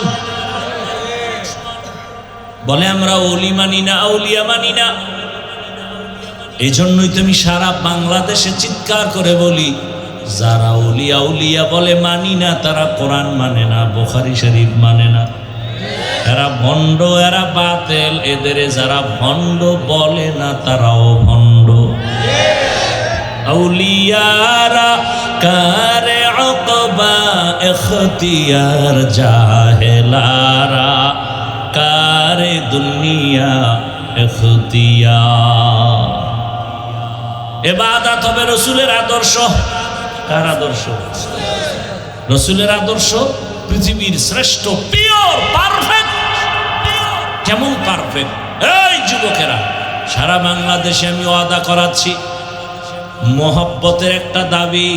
বলে আমরা ওলি মানি না, আউলিয়া মানি না। এই জন্যই তো আমি সারা বাংলাদেশে চিৎকার করে বলি যারা উলিয়া বলে মানি না, তারা কোরআন মানে না, বুখারী শরীফ মানে না। এরা ভণ্ড, এরা বাতেল। এদের যারা ভণ্ড বলে না তারাও ভণ্ড। আউলিয়ারা কারে আকবা ইখতিয়ার, জাহেলারা কারে দুনিয়া ইখতিয়ার। ইবাদত হবে রাসূলের আদর্শ। কার আদর্শ? রাসূলের আদর্শ পৃথিবীর শ্রেষ্ঠ, পিওর, পারফেক্ট। কেমন পারফেক্ট? এই যুবকেরা, সারা বাংলাদেশে আমি ওয়াদা করাচ্ছি, মোহব্বতের একটা দাবি।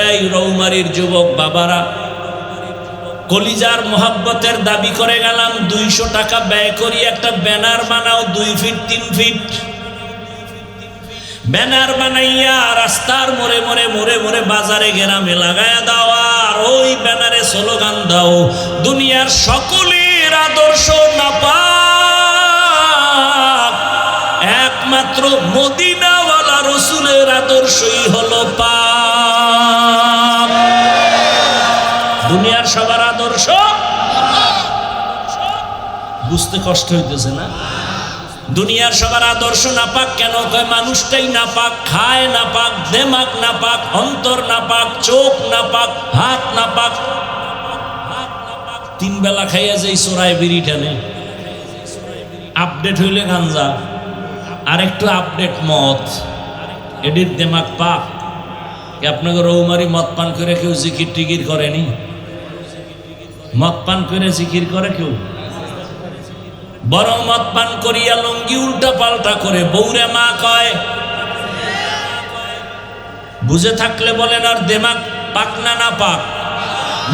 এই রৌমারির যুবক বাবারা, কলিজার মোহব্বতের দাবি করে গেলাম, 200 টাকা ব্যয় করি একটা ব্যানার বানাও, 2 ফিট 3 ফিট ব্যানার বানাইয়া রাস্তার মোড়ে মোড়ে মোড়ে মোড়ে বাজারে গ্রামে লাগায়া দাও, আর ওই ব্যানারে স্লোগান দাও দুনিয়ার সকলের আদর্শ নাপাক, একমাত্র মদিনাওয়ালা রসুলের আদর্শই হলো পাক। দুনিয়ার সবার আদর্শ বুঝতে কষ্ট হইতেছে না? দুনিয়ার সবার আদর্শ নাপাক কেন? কয় মানুষটাই নাপাক, খায় নাপাক, দেমাগ নাপাক, অন্তর নাপাক, চোখ নাপাক, হাত নাপাক। 3 বেলা খাইয়া যাই চোরাই বিড়ি টানে, আপডেট হইলে গাঞ্জা, আর একটু আপডেট মদ, এডির দেমাগ পাক। আপনাকে রৌমারি মদ পান করে কেউ জিকির টিকির করেনি? মদ পান করে জিকির করে কেউ? বরং মদ পান করিয়া লঙ্গি উল্টা পাল্টা করে বউরে মা কয়। বুঝে থাকলে বলেন, আর দেমাগ পাক না না পাক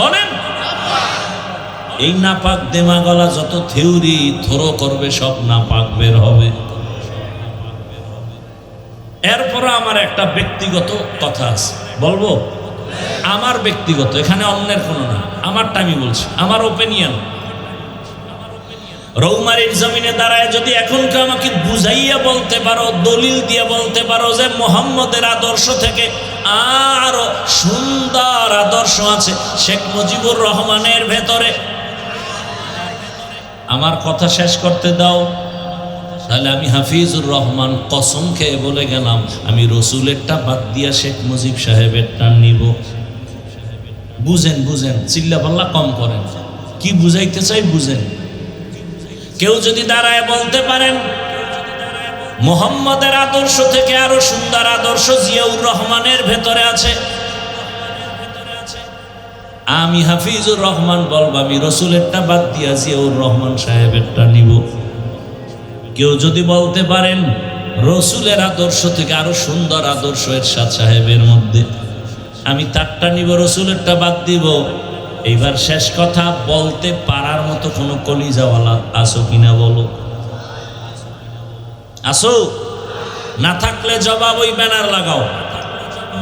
বলেন? এই নাপাক দেমাগলা যত থিওরি থরো করবে সব নাপাক বের হবে। এরপর আমার একটা ব্যক্তিগত কথা আছে, বলবো? আমার ব্যক্তিগত, এখানে অন্যের কোনো না, আমারটা আমি বলছি, আমার ওপিনিয়ন। রৌমারীর জমিনে দাঁড়ায় যদি এখনকে আমাকে বুঝাইয়া বলতে পারো, দলিল দিয়ে বলতে পারো যে মোহাম্মদের আদর্শ থেকে আরো সুন্দর আদর্শ আছে শেখ মুজিবুর রহমানের ভেতরে, আমার কথা শেষ করতে দাও, তাহলে আমি হাফিজুর রহমান কসম খেয়ে বলে গেলাম, আমি রসুলেরটা বাদ দিয়া শেখ মুজিব সাহেবেরটা নিব। বুঝেন বুঝেন, চিল্লা পাল্লা কম করেন, কি বুঝাইতে চাই বুঝেন। কেউ যদি দাঁড়ায় বলতে পারেন মোহাম্মদের আদর্শ থেকে আরো সুন্দর আদর্শ জিয়াউর রহমানের ভেতরে আছে, আমি হাফিজুর রহমান বলব আমি রসুলেরটা বাদ দিয়া জিয়াউর রহমান সাহেবেরটা নিব। কেউ যদি বলতে পারেন রসুলের আদর্শ থেকে আরো সুন্দর আদর্শ এরশাদ সাহেবের মধ্যে, আমি তারটা নিব, রসুলেরটা বাদ দিব। এইবার শেষ কথা বলতে পারার মতো কোনো কলিজাওয়ালা আসো কিনা বলো? আসো? না থাকলে জবাব ওই ব্যানার লাগাও,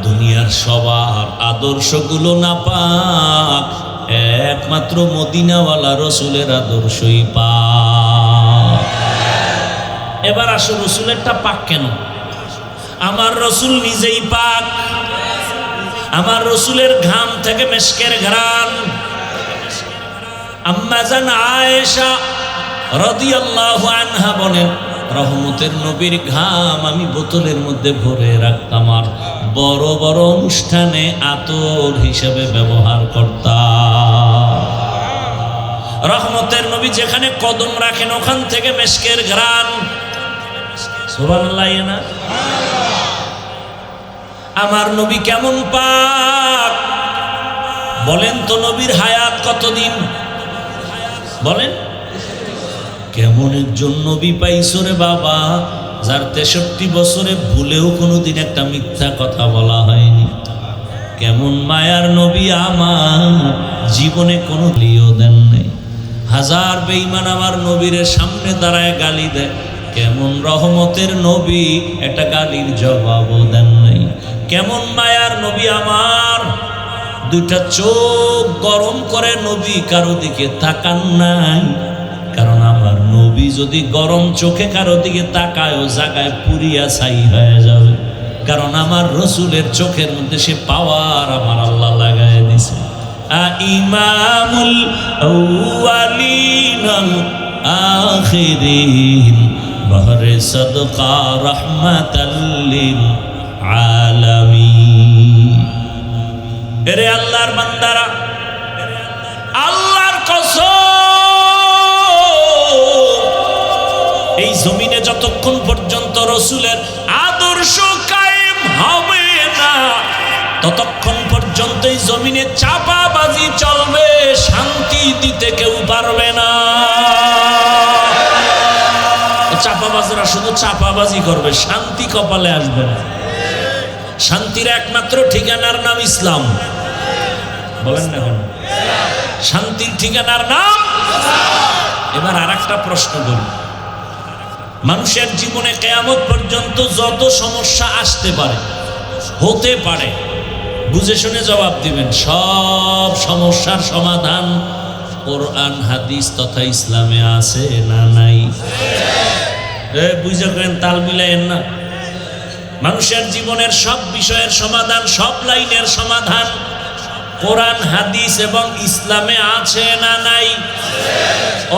দুনিয়ার সবার আদর্শগুলো না পাক, একমাত্র মদিনাওয়ালা রসুলের আদর্শই পাক। এবার আসো, রসুলেরটা পাক কেন? আমার রসুল নিজেই পাক, আমার রসুলের ঘাম থেকে মেশকের ঘ্রাণ। আম্মা জান আয়েশা রাদিয়াল্লাহু আনহা বলেন, রহমতের নবীর ঘাম আমি বোতলের মধ্যে ভরে রাখতাম আর বড় বড় অনুষ্ঠানে আতর হিসেবে ব্যবহার করতাম। রহমতের নবী যেখানে কদম রাখেন ওখান থেকে মেশকের ঘ্রাণ। সুবহানাল্লাহ না? আমার নবী কেমন পাক বলেন তো? নবীর হায়াত কতদিন বলেন? কেমন একজন নবী পাইছো রে বাবা, যার 63 বছরে ভুলেও কোনোদিন একটা মিথ্যা কথা বলা হয়নি। কেমন মায়ার নবী আমার, জীবনে কোনো লিও দেন নাই। হাজার বেঈমান আমার নবীর সামনে দাঁড়ায় গালি দেয়, কেমন রহমতের নবী, একটা গালির জবাবও দেন নাই। কেমন মায়ার নবী আমার, দুইটা চোখ গরম করে নবী কারো দিকে তাকান নাই। কারণ আমার নবী যদি গরম চোখে কারো দিকে তাকায়, ও জায়গায় পুরিয়া ছাই হয়ে যাবে। কারণ আমার রসুলের চোখের মধ্যে সে পাওয়ার আমার আল্লাহ লাগায় দিছে। ইমামুল আউয়ালিন আল আখিরিন বহরে সদকা রহমাতাল লিল আলামিন। এরে আল্লাহর বান্দারা, আল্লাহর কসম, এই জমিনে যতক্ষণ পর্যন্ত রসুলের আদর্শ কায়েম হবে না, ততক্ষণ পর্যন্ত এই জমিনে চাপাবাজি চলবে, শান্তি দিতে কেউ পারবে না। চাপাবাজরা শুধু চাপাবাজি করবে, শান্তি কপালে আসবে না। শান্তির একমাত্র ঠিকানার নাম ইসলাম, বলেন না কেন? শান্তির ঠিকানার নাম। এবার আর একটা প্রশ্ন করি, মানুষের জীবনে কিয়ামত পর্যন্ত যত সমস্যা আসতে পারে, হতে পারে, বুঝে শুনে জবাব দিবেন। সব সমস্যার সমাধান কোরআন হাদিস তথা ইসলামে আছে না নাই? বুঝে করেন, তাল মিলাইয়েন না। মানুষের জীবনের সব বিষয়ের সমাধান, সব লাইনের সমাধান কোরআন হাদিস এবং ইসলামে আছে না নাই?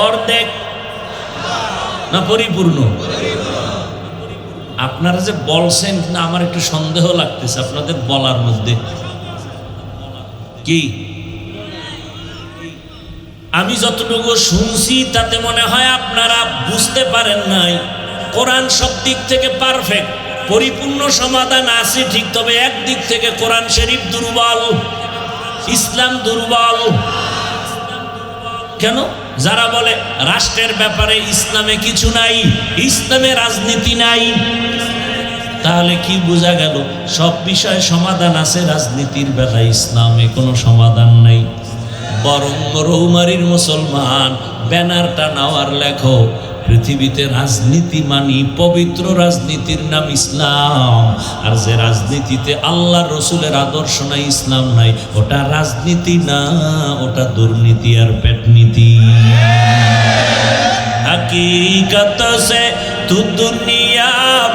অর্ধেক না পরিপূর্ণ? আপনারা যে বলছেন না, আমার একটু সন্দেহ লাগতেছে আপনাদের বলার মধ্যে। কি আমি যতটুকু শুনছি তাতে মনে হয় আপনারা বুঝতে পারেন নাই। কোরআন সব দিক থেকে পারফেক্ট, পরিপূর্ণ সমাধান আছে ঠিক, তবে একদিক থেকে কোরআন শরীফ দুর্বল, ইসলাম দুর্বল। কেন? যারা বলে রাষ্ট্রের ব্যাপারে ইসলামে কিছু নাই, ইসলামে রাজনীতি নাই, তাহলে কি বোঝা গেল? সব বিষয়ে সমাধান আছে, রাজনীতির বেলায় ইসলামে কোনো সমাধান নাই। বরং রৌমারির মুসলমান ব্যানারটা নাওয়ার লেখো, পৃথিবীতে রাজনীতি মানি, পবিত্র রাজনীতির নাম ইসলাম। আর যে রাজনীতিতে আল্লাহর রসুলের আদর্শ নাই, ইসলাম নাই, ওটা রাজনীতি না, ওটা দুর্নীতি আর পেটনীতি। हकीकत से तू दुनिया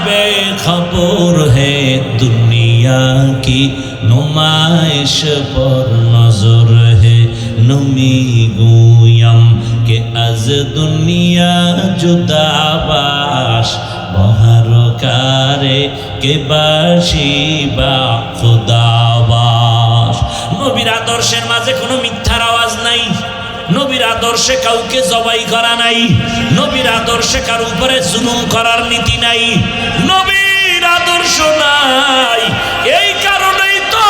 बेखबर है, दुनिया की नुमाइश पर नजर है। नमी गुयम के अज दुनिया जुदाबाश बहर कारे के बाशी बा खुदाबाश। নবীর আদর্শের মাঝে কোনো মিথ্যার আওয়াজ নাই, নবীর আদর্শে কাউকে জবাই করা নাই, নবীর আদর্শে কার উপরে জুলুম করার নীতি নাই, নবীর আদর্শ নাই। এই কারণেই তো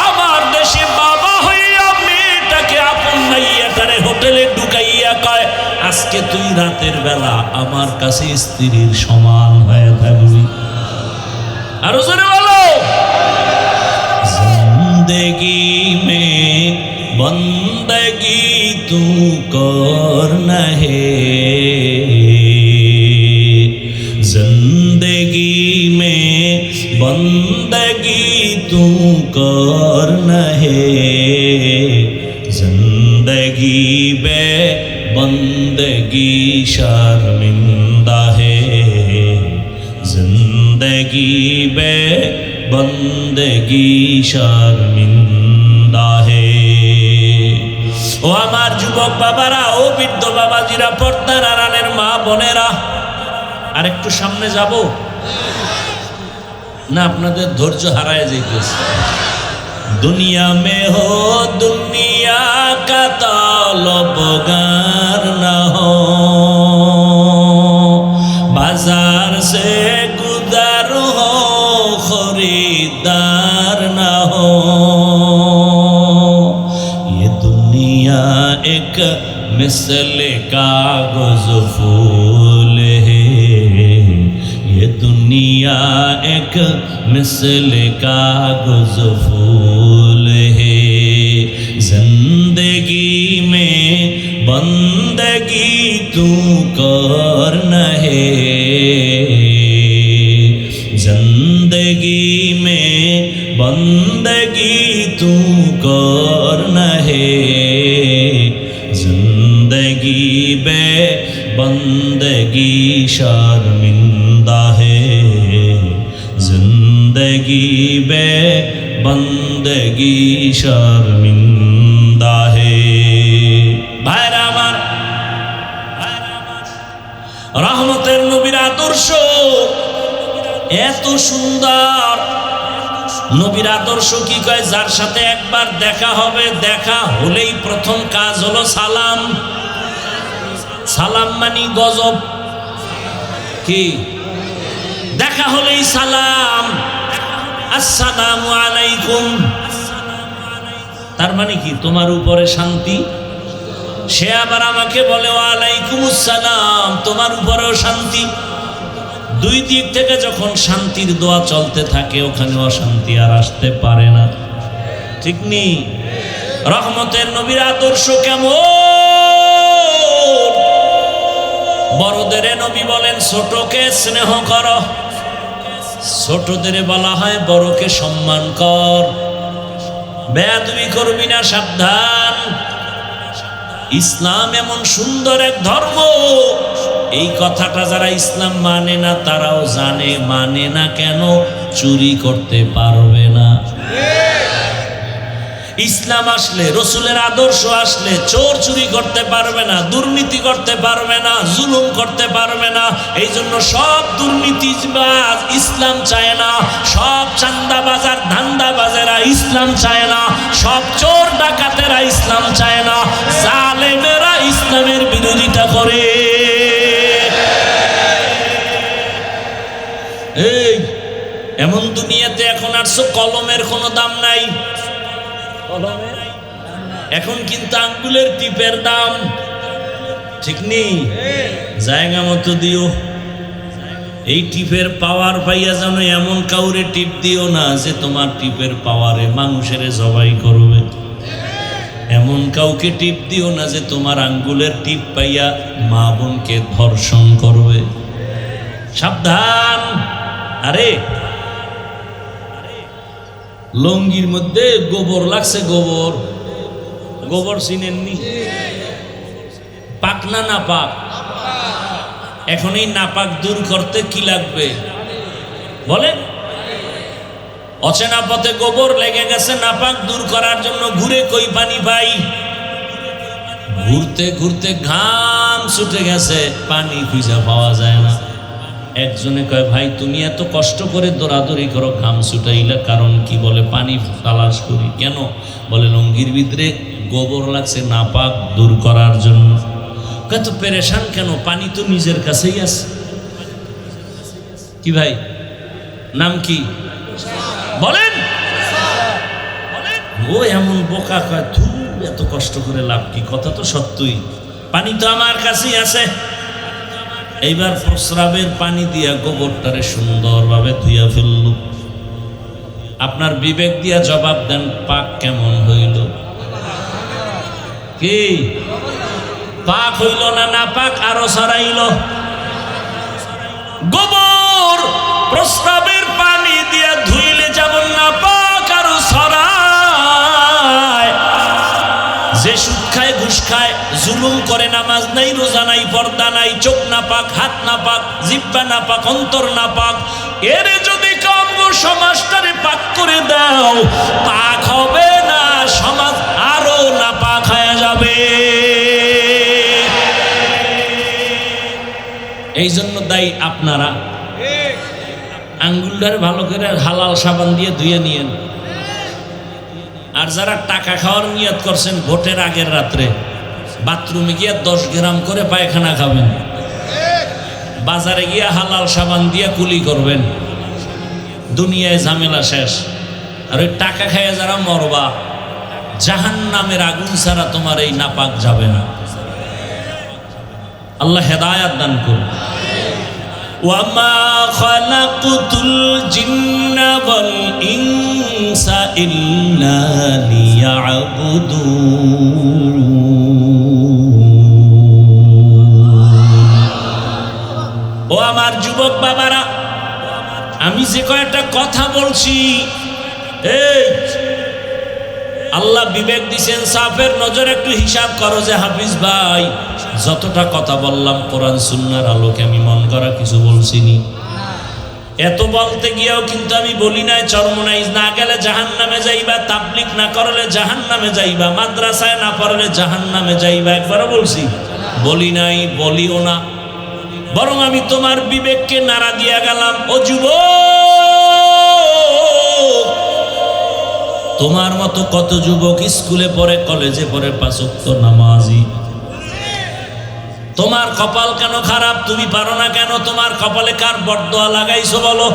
আমার দেশে বাবা হইয়া মেয়েটাকে আপন নাইয়াটারে হোটেলে ঢুকাইয়া কয়, আজকে তুই রাতের বেলা আমার কাছে স্ত্রীর সমান হয়ে থাকবি। আরো জোরে বলো, জিন্দেগি মে बंदगी तू करना है, जिंदगी में बंदगी तू करना है, जिंदगी बे बंदगी शर्मिंदा है, जिंदगी बे बंदगी शर्मिंदा है। ও আমার যুবক বাবারা, ও বৃদ্ধ বাবাজিরা, পর্দার আড়ালের মা বোনেরা, আর একটু সামনে যাব না, আপনাদের ধৈর্য হারায় যাইতেছে। দুনিয়া মে হো দুনিয়া কা তলবগার না হো, বাজার সে গুদার হো খরিদার না হো। एक मिसल कागज फूल है, ये दुनिया एक मिसल कागज फूल है, जिंदगी में बंदगी तू करना है, जिंदगी में बंदगी तू करना है, जिंदगी बे बंदगी शर्मिंदा है, जिंदगी बे बंदगी शर्मिंदा है। भाईरा আমার, রহমতের নবীর আদর্শ এত সুন্দর। নবীর আদর্শ কি কয়? যার সাথে একবার দেখা হবে, দেখা হলেই প্রথম কাজ হলো সালাম। সালাম মানি গজব, কি দেখা হলেই সালাম, আসসালামু আলাইকুম। তার মানে কি? তোমার উপরে শান্তি। সে আবার আমাকে বলে ওয়ালাইকুম আসসালাম, তোমার উপরেও শান্তি। দুই দিক থেকে যখন শান্তির দোয়া চলতে থাকে, ওখানে অশান্তি আর আসতে পারে না, ঠিক নেই? রহমতের নবীর আদর্শ কেমন? বড়দের নবী বলেন ছোটকে স্নেহ কর, ছোটদের বলা হয় বড়কে সম্মান কর, বেয়াদবি করবি না, সাবধান। ইসলাম এমন সুন্দর এক ধর্ম, এই কথাটা যারা ইসলাম মানে না তারাও জানে। মানে না কেন? চুরি করতে পারবে না। ইসলাম আসলে, রসুলের আদর্শ আসলে চোর চুরি করতে পারবে না, দুর্নীতি করতে পারবে না, জুলুম করতে পারবে না। এই জন্য সব দুর্নীতিবাজ ইসলাম চায় না, সব চান্দাবাজার ধান্দাবাজেরা ইসলাম চায় না, সব চোর ডাকাতেরা ইসলাম চায় না, জালেমেরা ইসলামের বিরোধিতা করে। এই এমন দুনিয়াতে এখন আসছো, কলমের কোনো দাম নাই। এখন কিন্তু আঙ্গুলের টিপের দাম ঠিক নেই, জায়গা মতো দিও। এই টিপের পাওয়ার পাইয়া যেন এমন কাউরে টিপ দিও না যে তোমার টিপের পাওয়ারে মানুষের জবাই করবে। এমন কাউকে টিপ দিও না যে তোমার আঙ্গুলের টিপ পাইয়া মা বোনকে ধর্ষণ করবে। সাবধান। আরে লঙ্গির মধ্যে গোবর লাগছে, গোবর গোবর চিনেননি? পাক না নাপাক? এখন এই নাপাক দূর করতে কি লাগবে বলে? অচেনা পথে গোবর লেগে গেছে, নাপাক দূর করার জন্য ঘুরে কই পানি পাই, ঘুরতে ঘুরতে ঘাম ছুটে গেছে, পানি খুঁজে পাওয়া যায় না। একজনে কয়, ভাই তুমি এত কষ্ট করে দৌড়াদৌড়ি করো, ঘাম ছুটাইলা কারণ কি? বলে পানি তালাশ করি। কেন? বলে লঙ্গির ভিতরে গোবর লাগছে, নাপাক দূর করার জন্য। কত পেরেশান কেন? পানি তো নিজের কাছেই আছে। কি ভাই নাম কি বলেন? ও এমন বোকা, কয় ধু এত কষ্ট করে লাভ কি? কথা তো সত্যই, পানি তো আমার কাছেই আছে। এইবার প্রস্রাবের পানি দিয়া গোবরটারে সুন্দরভাবে ধুইয়া ফেলল। আপনার বিবেক দিয়া জবাব দেন, পাক কেমন হইল? কি পাক হইল না না পাক আরো ছড়াইল? গোবর প্রস্রাবের পানি দিয়া ধুইলে যেমন না পাক আরো ছড়ায়। যে সুদ খায়, ঘুষ খায়, জুলুম করে, নামাজ নাই, রোজা নাই, পর্দা নাই, চোখ না পাক, হাত না পাক, জিহ্বা না পাক, অন্তর না পাক, এর যদি কাম সমাজটারে পাক করে দাও, পাক হবে না, সমাজ আরো না পাক হয়ে যাবে। এই জন্য দায়ী আপনারা। আঙ্গুলটারে ভালো করে হালাল সাবান দিয়ে ধুয়ে নিয়েন। আর যারা টাকা খাওয়ার নিয়ত করছেন, ভোটের আগের রাত্রে বাথরুমে গিয়ে 10 গ্রাম করে পায়খানা খাবেন, বাজারে গিয়ে হালাল সাবান দিয়ে কুলি করবেন, দুনিয়ায় ঝামেলা শেষ। আর ওই টাকা খাইয়ে যারা মরবা, জাহান্নামের আগুন ছাড়া তোমার এই নাপাক যাবে না। আল্লাহ হেদায়াত দান করুন। وَمَا خَلَقْتُ الْجِنَّ وَالْإِنسَ إِلَّا لِيَعْبُدُونِ। ও আমার যুবক বাবারা, আমি যে কয়েকটা কথা বলছি, এই আল্লাহ বিবেক দিছেন, সাফের নজর একটু হিসাব করো যে হাফিজ ভাই যতটা কথা বললাম কোরআন সুন্নাহর আলোকে আমি মন করা কিছু বলছিনি। এত বলতে গিয়েও কিন্তু আমি বলি নাই চরমনাইজ না গেলে জাহান্নামে যাইবা, তাবলীগ না করলে জাহান্নামে যাইবা, মাদ্রাসায় না পড়লে জাহান্নামে যাইবা, একবারও বলছি? বলি নাই, বলিও না। বরং আমি তোমার বিবেককে নাড়া দিয়া গেলাম, ও যুবক, তোমার মতো কত যুবক স্কুলে পড়ে, কলেজে পড়ে, 5 ওয়াক্ত নামাজি। তোমার কপাল কেন খারাপ? তুমি পারো না কেন? তোমার কপালে কার বরদোয়া লাগাইছো বলো?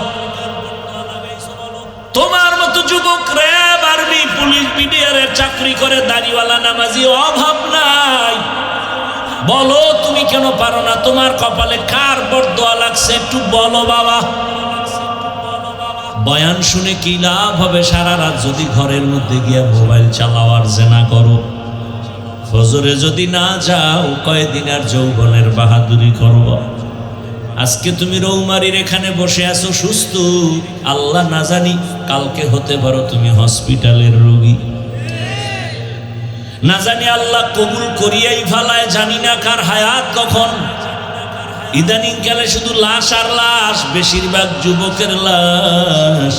তোমার মতো যুবক র্যাব, আর্মি, পুলিশ, বিডিআরের চাকরি করে, দাড়িওয়ালা নামাজি, অভাব নাই। বলো তুমি কেন পারো না? তোমার কপালে কার বরদোয়া লাগছে একটু বলো বাবা। বয়ান শুনে কি লাভ হবে? সারা রাত যদি ঘরের মধ্যে গিয়ে মোবাইল চালাও আর জেনা করো, ফজরে যদি না যাও, কয়দিন আর যৌবনের বাহাদুরি করব? আজকে তুমি রৌমারির এখানে বসে আছো সুস্থ, আল্লাহ না জানি কালকে হতে পারো তুমি হসপিটালের রোগী। না জানি আল্লাহ কবুল করিয়াই ফালায়, জানি না কার হায়াত কখন। ইদানিং কালে শুধু লাশ আর লাশ, বেশিরভাগ যুবকের লাশ।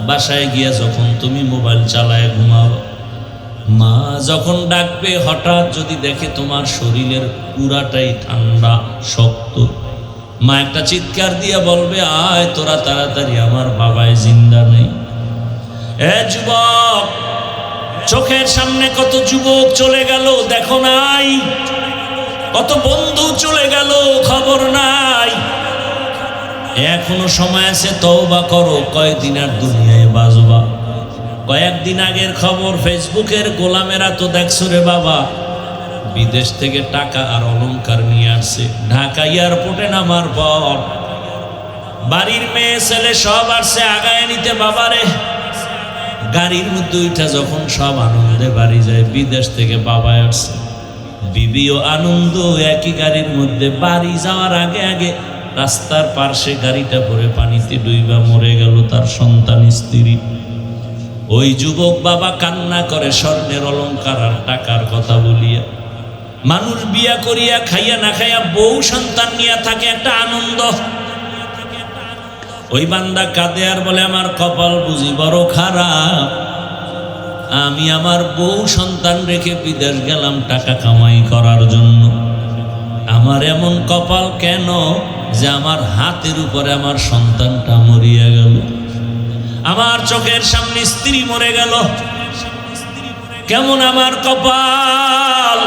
বাসায় গিয়া যখন তুমি মোবাইল চালায় ঘুমাও, মা যখন ডাকবে, হঠাৎ যদি দেখে তোমার শরীরের পুরাটাই ঠান্ডা শক্ত, মা একটা চিৎকার দিয়া বলবে, আয় তোরা তাড়াতাড়ি, আমার বাবায় জিন্দা নেই। এ যুবক, চোখের সামনে কত যুবক চলে গেল, দেখো নাই? কত বন্ধু চলে গেল, খবর নাই। এখনো সময় আছে, তওবা করো, কয়দিন আর দুনিয়ায় বাঁচবা। কয়েকদিন আগের খবর, ফেসবুকের গোলামেরা তো দেখছো রে বাবা, বিদেশ থেকে টাকা আর অলংকার নিয়ে আসছে। ঢাকা এয়ারপোর্টে নামার পর বাড়ির মেয়ে ছেলে সব আসছে আগায় নিতে। বাবারে, গাড়ির মধ্যে উঠা যখন সব আনন্দে বাড়ি যায়, বিদেশ থেকে বাবা আসছে, বিবিও আনন্দ, একই গাড়ির মধ্যে। বাড়ি যাওয়ার আগে আগে রাস্তার পার্শ্বে গাড়িটা ভরে পানিতে ডুইবা মরে গেল তার সন্তান স্ত্রী। ওই যুবক বাবা কান্না করে স্বর্ণের অলংকার আর টাকার কথা বলিয়া। মানুষ বিয়া করিয়া খাইয়া না খাইয়া বউ সন্তান নিয়ে থাকে, একটা আনন্দ। ওই বান্দা কাঁদে আর বলে, আমার কপাল বুঝি বড় খারাপ, আমি আমার বউ সন্তান রেখে বিদেশ গেলাম টাকা কামাই করার জন্য। আমার এমন কপাল কেন যে আমার হাতের উপরে আমার সন্তানটা মরিয়া গেল, আমার চোখের সামনে স্ত্রী মরে গেল, কেমন আমার কপাল।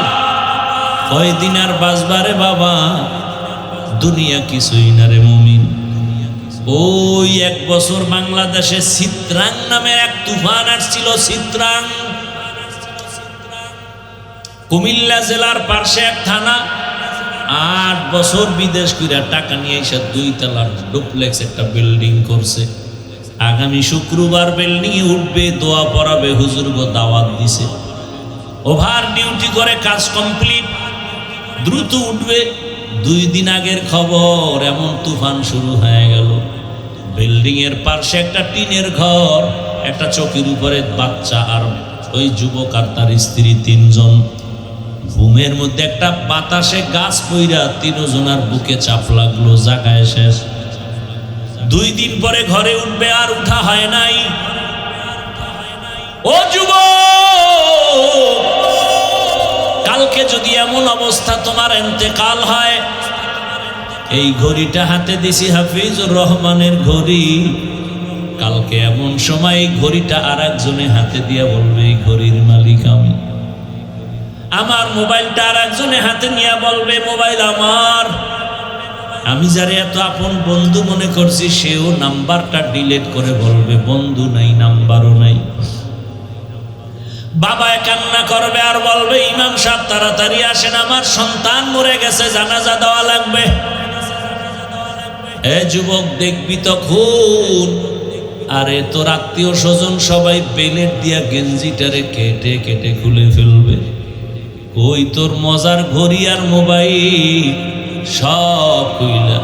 কয়দিন আর বাঁচবারে বাবা, দুনিয়া কিছুই না রে মুমিন। ওই 1 বছর বাংলাদেশে চিত্রাং নামের এক তুফান আসছিল। চিত্রাং কুমিল্লা জেলার পার্শ্বে এক থানা। 8 বছর বিদেশ কইরা টাকা নিয়ে এসে 2 তলার ডুপ্লেক্স একটা বিল্ডিং করছে। আগামী শুক্রবার বিল্ডিং এ উঠবে, দোয়া পড়াবে, হুজুরগো দাওয়াত দিছে। ওভার ডিউটি করে কাজ কমপ্লিট, দ্রুত উঠবে। 2 দিন আগের খবর, এমন তুফান শুরু হয়ে গেল। বিল্ডিং এর পাশে একটা টিনের ঘর, একটা চৌকির উপরে বাচ্চা আর ওই যুবক আর তার স্ত্রী 3 জন। ঘুমের মধ্যে একটা বাতাসে গাছ পইরা 3 জনের বুকে চাপ লাগলো, জায়গায় শেষ। 2 দিন পরে ঘরে উঠবে, আর উঠা হয় নাই। ও যুবক, কালকে যদি এমন অবস্থা তোমার ইন্তেকাল হয়, এই ঘড়িটা হাতে দিছি হাফিজুর রহমানের ঘড়ি, কালকে এমন সময় এই ঘড়িটা আর একজনে হাতে দিয়া বলবে, এই ঘড়ির মালিক আমি। আমার মোবাইলটা আর একজনে হাতে নিয়ে বলবে, মোবাইল আমার। আমি যারে এত আপন বন্ধু মনে করছি, সেও নাম্বারটা ডিলিট করে বলবে, বন্ধু নাই, নাম্বারও নাই। বাবা কান্না করবে আর বলবে, ইমাম সাহেব তাড়াতাড়ি আসেন, আমার সন্তান মরে গেছে, জানাজা দেওয়া লাগবে। এ যুবক, দেখবি তখন আরে তোর আত্মীয় স্বজন সবাই বেলেট দিয়া গেঞ্জিটারে কেটে কেটে খুলে ফেলবে। ওই তোর মজার ঘড়ি আর মোবাইল সব কইলা।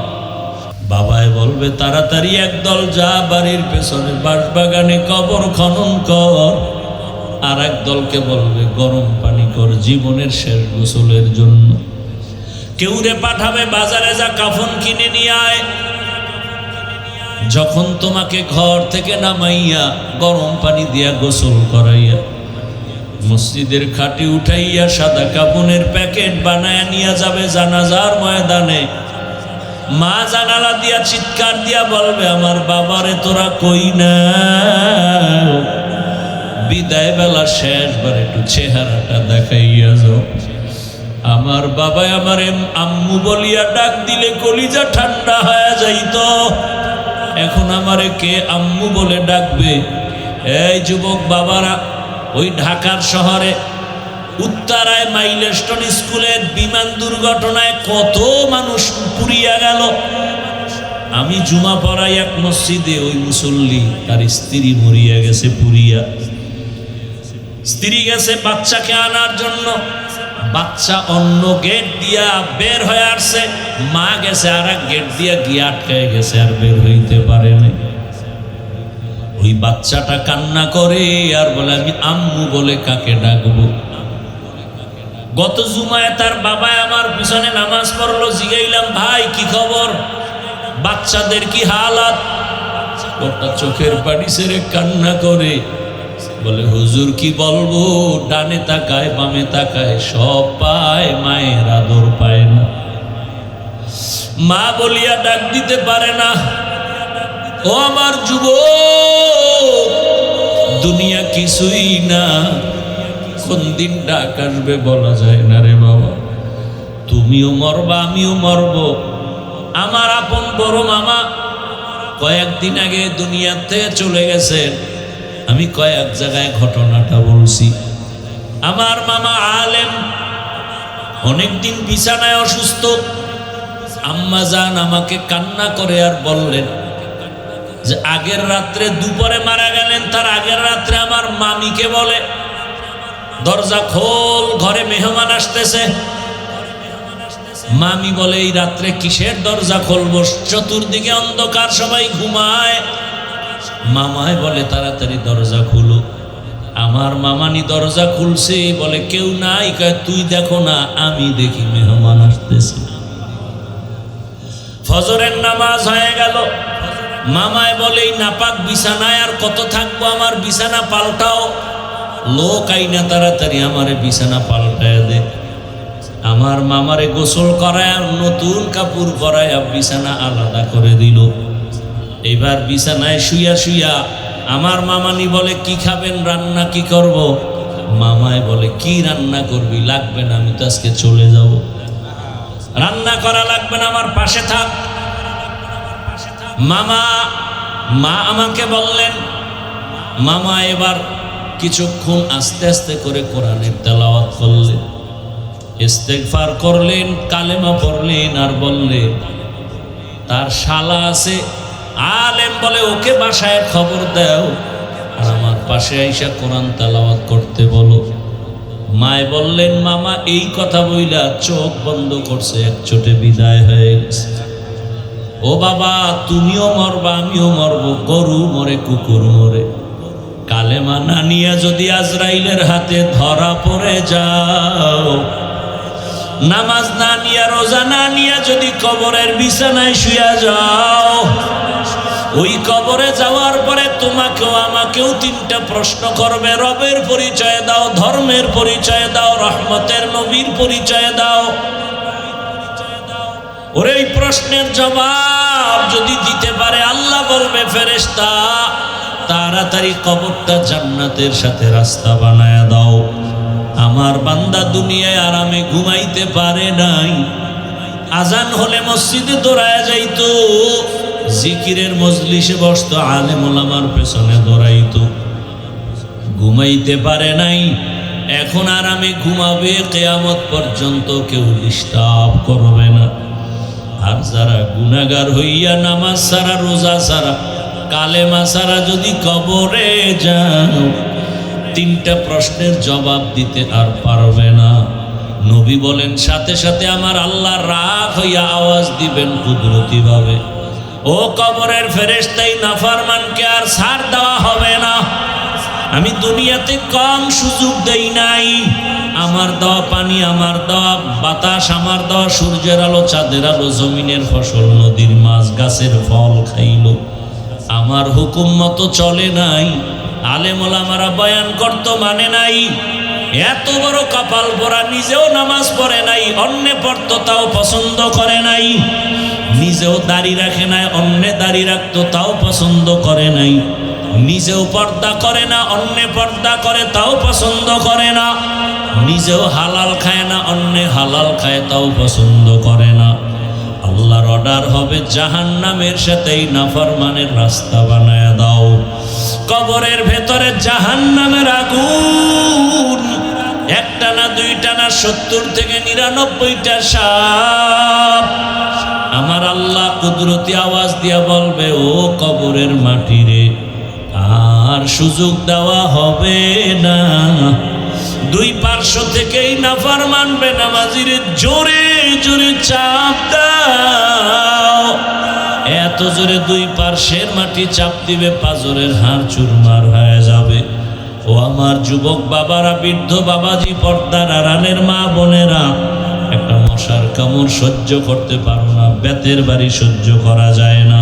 বাবায় বলবে, তাড়াতাড়ি একদল যা, বাড়ির পেছনে বাঁশবাগানে কবর খনন কর। আর এক দলকে বলবে, গরম পানি কর জীবনের শেষ গোসলের জন্য। কেউরে পাঠাবে, বাজারে যা কাফন কিনে নিয়ে আয়। যখন তোমাকে ঘর থেকে নামাইয়া গরম পানি দিয়া গোসল করাইয়া মসজিদের খাটে উঠাইয়া সাদা কাফনের প্যাকেট বানায়া নিয়ে যাবে জানাজার ময়দানে, মা জানালা দিয়া চিৎকার দিয়া বলবে, আমার বাবারে তোরা কই না, বিদায় বেলা শেষবার একটু চেহারাটা দেখাইয়া যাও। আমার বাবা আমার আম্মু বলিয়া ডাক দিলে কলিজা ঠান্ডা হয়ে যাইত, এখন আমারে কে আম্মু বলে ডাকবে? এই যুবক বাবারা, ওই ঢাকার শহরে উত্তরায় মাইলস্টোন স্কুলের বিমান দুর্ঘটনায় কত মানুষ পুড়িয়া গেল। আমি জুমা পড়াই এক মসজিদে, ওই মুসল্লি তার স্ত্রী মরিয়া গেছে পুড়িয়া। স্ত্রী গেছে বাচ্চাকে আনার জন্য, বাচ্চা অন্য গেট দিয়া বের হয়ে আসছে, মা গেছে আর এক গেট দিয়া গিয়ে আটকায় গেছে, আর বের হইতে পারে না। ওই বাচ্চাটা কান্না করে আর বলে, আমি আম্মু বলে কাকে ডাকবো? গত জুমায় তার বাবা আমার পিছনে নামাজ পড়লো, জিগাইলাম, ভাই কি খবর, বাচ্চাদের কি হালাত? ওটা চোখের পানি ছেড়ে কান্না করে বলে, হুজুর কি বলবো, ডানে তাকায় বামে তাকায়, সব পায়, মায়ের আদর পায় না। মা বলিয়া ডাক দিতে পারে না। ও আমার যুবক, দুনিয়া কিছুই না, কোন দিন ডাক আসবে বলা যায় না রে বাবা। তুমিও মরবা, আমিও মরব। আমার আপন বড় মামা কয়েকদিন আগে দুনিয়ার থেকে চলে গেছেন। আমি কয়েক জায়গায় ঘটনাটা বলছি। আমার মামা আলেম, অনেকদিন বিছানায় অসুস্থ। আম্মা জান আমাকে কান্না করে আর বললেন যে আগের রাত্রে দুপুরে মারা গেলেন, তার আগের রাত্রে আমার মামিকে বলে দরজা খোল, ঘরে মেহমান আসতেছে। মামি বলে এই রাত্রে কিসের দরজা খুলবো, চতুর্দিকে অন্ধকার, সবাই ঘুমায়। মামায় বলে তাড়াতাড়ি দরজা খুলো। আমার মামানি দরজা খুলছে, বলে কেউ নাই। কয় তুই দেখো না, আমি দেখি মেহমান আসতেছে। ফজরের নামাজ হয়ে গেল। মামায় বলে এই নাপাক বিছানায় আর কত থাকবো, আমার বিছানা পাল্টাও। লোক আইনা তাড়াতাড়ি আমারে বিছানা পাল্টায় দে। আমার মামারে গোসল করায়, নতুন কাপড় পরায় বিছানা আলাদা করে দিল। এবার বিছানায় শুইয়া শুইয়া আমার মামানি বলে কি খাবেন, রান্না কি করব? মামায় বলে কি রান্না করবি, লাগবে না, আমি তো আজকে চলে যাব। রান্না করা লাগবে না, আমার পাশে থাক। মা আমাকে বললেন। মামা এবার কিছুক্ষণ আস্তে আস্তে করে কোরআনের তেলাওয়াত করলেন, ইস্তেগফার করলেন, কালেমা পড়লেন আর বললেন তার শালা আছে আলেম, বলে ওকে বাসায় খবর দাও আর আমার পাশে আইসা কোরআন তেলাওয়াত করতে বলো। মায় বললেন মামা এই কথা বইলা চোখ বন্ধ করছে, এক চোটে বিদায় হয়ে গেছে। ও বাবা, তুমিও মরবা, আমিও মরবো, গরু মরে, কুকুর মরে। কালেমা না নিয়া যদি আজরাইলের হাতে ধরা পড়ে যাও, নামাজ না নিয়া, রোজা না নিয়া যদি কবরের বিছানায় শুয়া যাও, ওই কবরে যাওয়ার পরে তোমাকেও আমাকেও তিনটা প্রশ্ন করবে। রবের পরিচয় দাও, ধর্মের পরিচয় দাও, রহমতের নবীর পরিচয় দাও। ওর এই প্রশ্নের জবাব যদি দিতে পারে, আল্লাহ বলবে ফেরেশতা তাড়াতাড়ি কবরটা জান্নাতের সাথে রাস্তা বানায়া দাও। আমার বান্দা দুনিয়ায় আরামে ঘুমাইতে পারে নাই, আজান হলে মসজিদে দৌড়ায় যাইতো, জিকিরের মজলিসে বসতো, আলেম ওলামার পেছনে দৌড়াইতো। ঘুমাইতে পারে নাই, এখন আরামে ঘুমাবে, কিয়ামত পর্যন্ত কেউ ডিস্টার্ব করবে না। আর যারা গুনাহগার হইয়া নামাজ ছাড়া, রোজা ছাড়া, কালেমা ছাড়া যদি কবরে যাও, তিনটা প্রশ্নের জবাব দিতে আর পারবে না। নবী বলেন সাথে সাথে আমার আল্লাহ রাগ হইয়া আওয়াজ দিবেন কুদরতি ভাবে, ও কবরের ফেরেশতাই নাফরমানকে আর ছাড় দেওয়া হবে না। আমি দুনিয়াতে কম সুযোগ দেই নাই। আমার দেওয়া পানি, আমার দেওয়া বাতাস, আমার দেওয়া সূর্যের আলো, চাঁদের আলো, জমিনের ফসল, নদীর মাছ, গাছের ফল খাইল, আমার হুকুম মতো চলে নাই। আলেম ওলামারা বয়ান করতো, মানে নাই। এত বড় কপাল পোড়া, নিজেও নামাজ পড়ে নাই, অন্যে পড়তো তাও পছন্দ করে নাই। নিজেও দাড়ি রাখে নাই, অন্যে দাড়ি রাখতো তাও পছন্দ করে নাই। নিজেও পর্দা করে না, অন্যে পর্দা করে তাও পছন্দ করে না। নিজেও হালাল খায় না, অন্যে হালাল খায় তাও পছন্দ করে না। আল্লাহর অর্ডার হবে জাহান্নামের সাথেই নাফরমানের রাস্তা বানায় দাও। কবরের ভেতরে জাহান্নামের আগুন, একটা না দুইটা না 70 থেকে 99টা সাপ। আমার আল্লাহ কুদরতি আওয়াজ দিয়া বলবে, ও কবরের মাটি রে, আর সুযোগ দেওয়া হবে না। দুই পার্শ্ব থেকেই নাফরমান বেনামাজির জোরে জোরে চাপ দাও। এত জোরে দুই পার্শ্বের মাটি চাপ দিবে, পাজরের হাড় চুরমার হয়ে যাবে। ও আমার যুবক বাবারা, বৃদ্ধ বাবাজি, পর্দার আড়ালের মা বোনেরা, একটা মশার কামড় সহ্য করতে পারো না, বেতের বাড়ি সহ্য করা যায় না।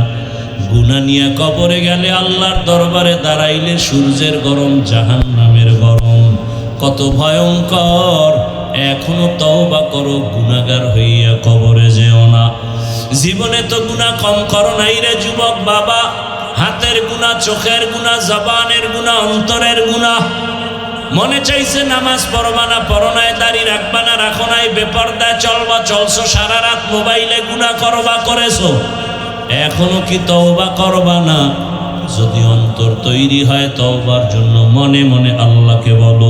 গুনাহ নিয়ে কবরে গেলে, আল্লাহর দরবারে দাঁড়াইলে সূর্যের গরম, জাহান্নামের গরম, কত ভয়ঙ্কর। এখনো তওবা করো, গুনাহগার হইয়া কবরে যেও না। জীবনে তো গুনাহ কম করো নাই রে যুবক বাবা। হাতের গুনাহ, চোখের গুনাহ, জবানের গুনাহ, অন্তরের গুনাহ। মনে চাইছে নামাজ পড়বা না, পড়ো নাই, দাড়ি রাখবা না, রাখো নাই, বেপরদায় চলবা, চলছো, সারা রাত মোবাইলে গুনাহ করবা, করেছো। এখনো কি তওবা করবা না? যদি অন্তর তৈরি হয় তওবার জন্য মনে মনে আল্লাহকে বলো,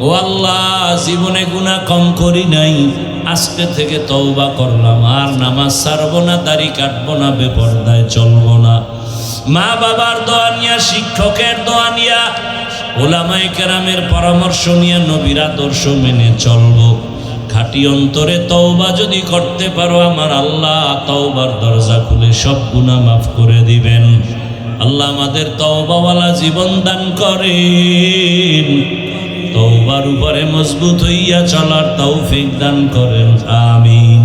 ও আল্লাহ, জীবনে গুনাহ কম করি নাই, আজকে থেকে তওবা করলাম, আর নামাজ ছাড়বো না, দাড়ি কাটবো না, বেপরদায় চলবো না। মা বাবার দোয়া নিয়া, শিক্ষকের দোয়া নিয়া, ওলামায়ে কেরামের পরামর্শ নিয়ে নবীর আদর্শ মেনে চলবো। খাঁটি অন্তরে তওবা যদি করতে পারো, আমার আল্লাহ তওবার দরজা খুলে সব গুনাহ মাফ করে দিবেন। আল্লাহ আমাদের তওবাওয়ালা জীবন দান করেন, তওবার উপরে মজবুত হইয়া চলার তৌফিক দান করেন। আমিন।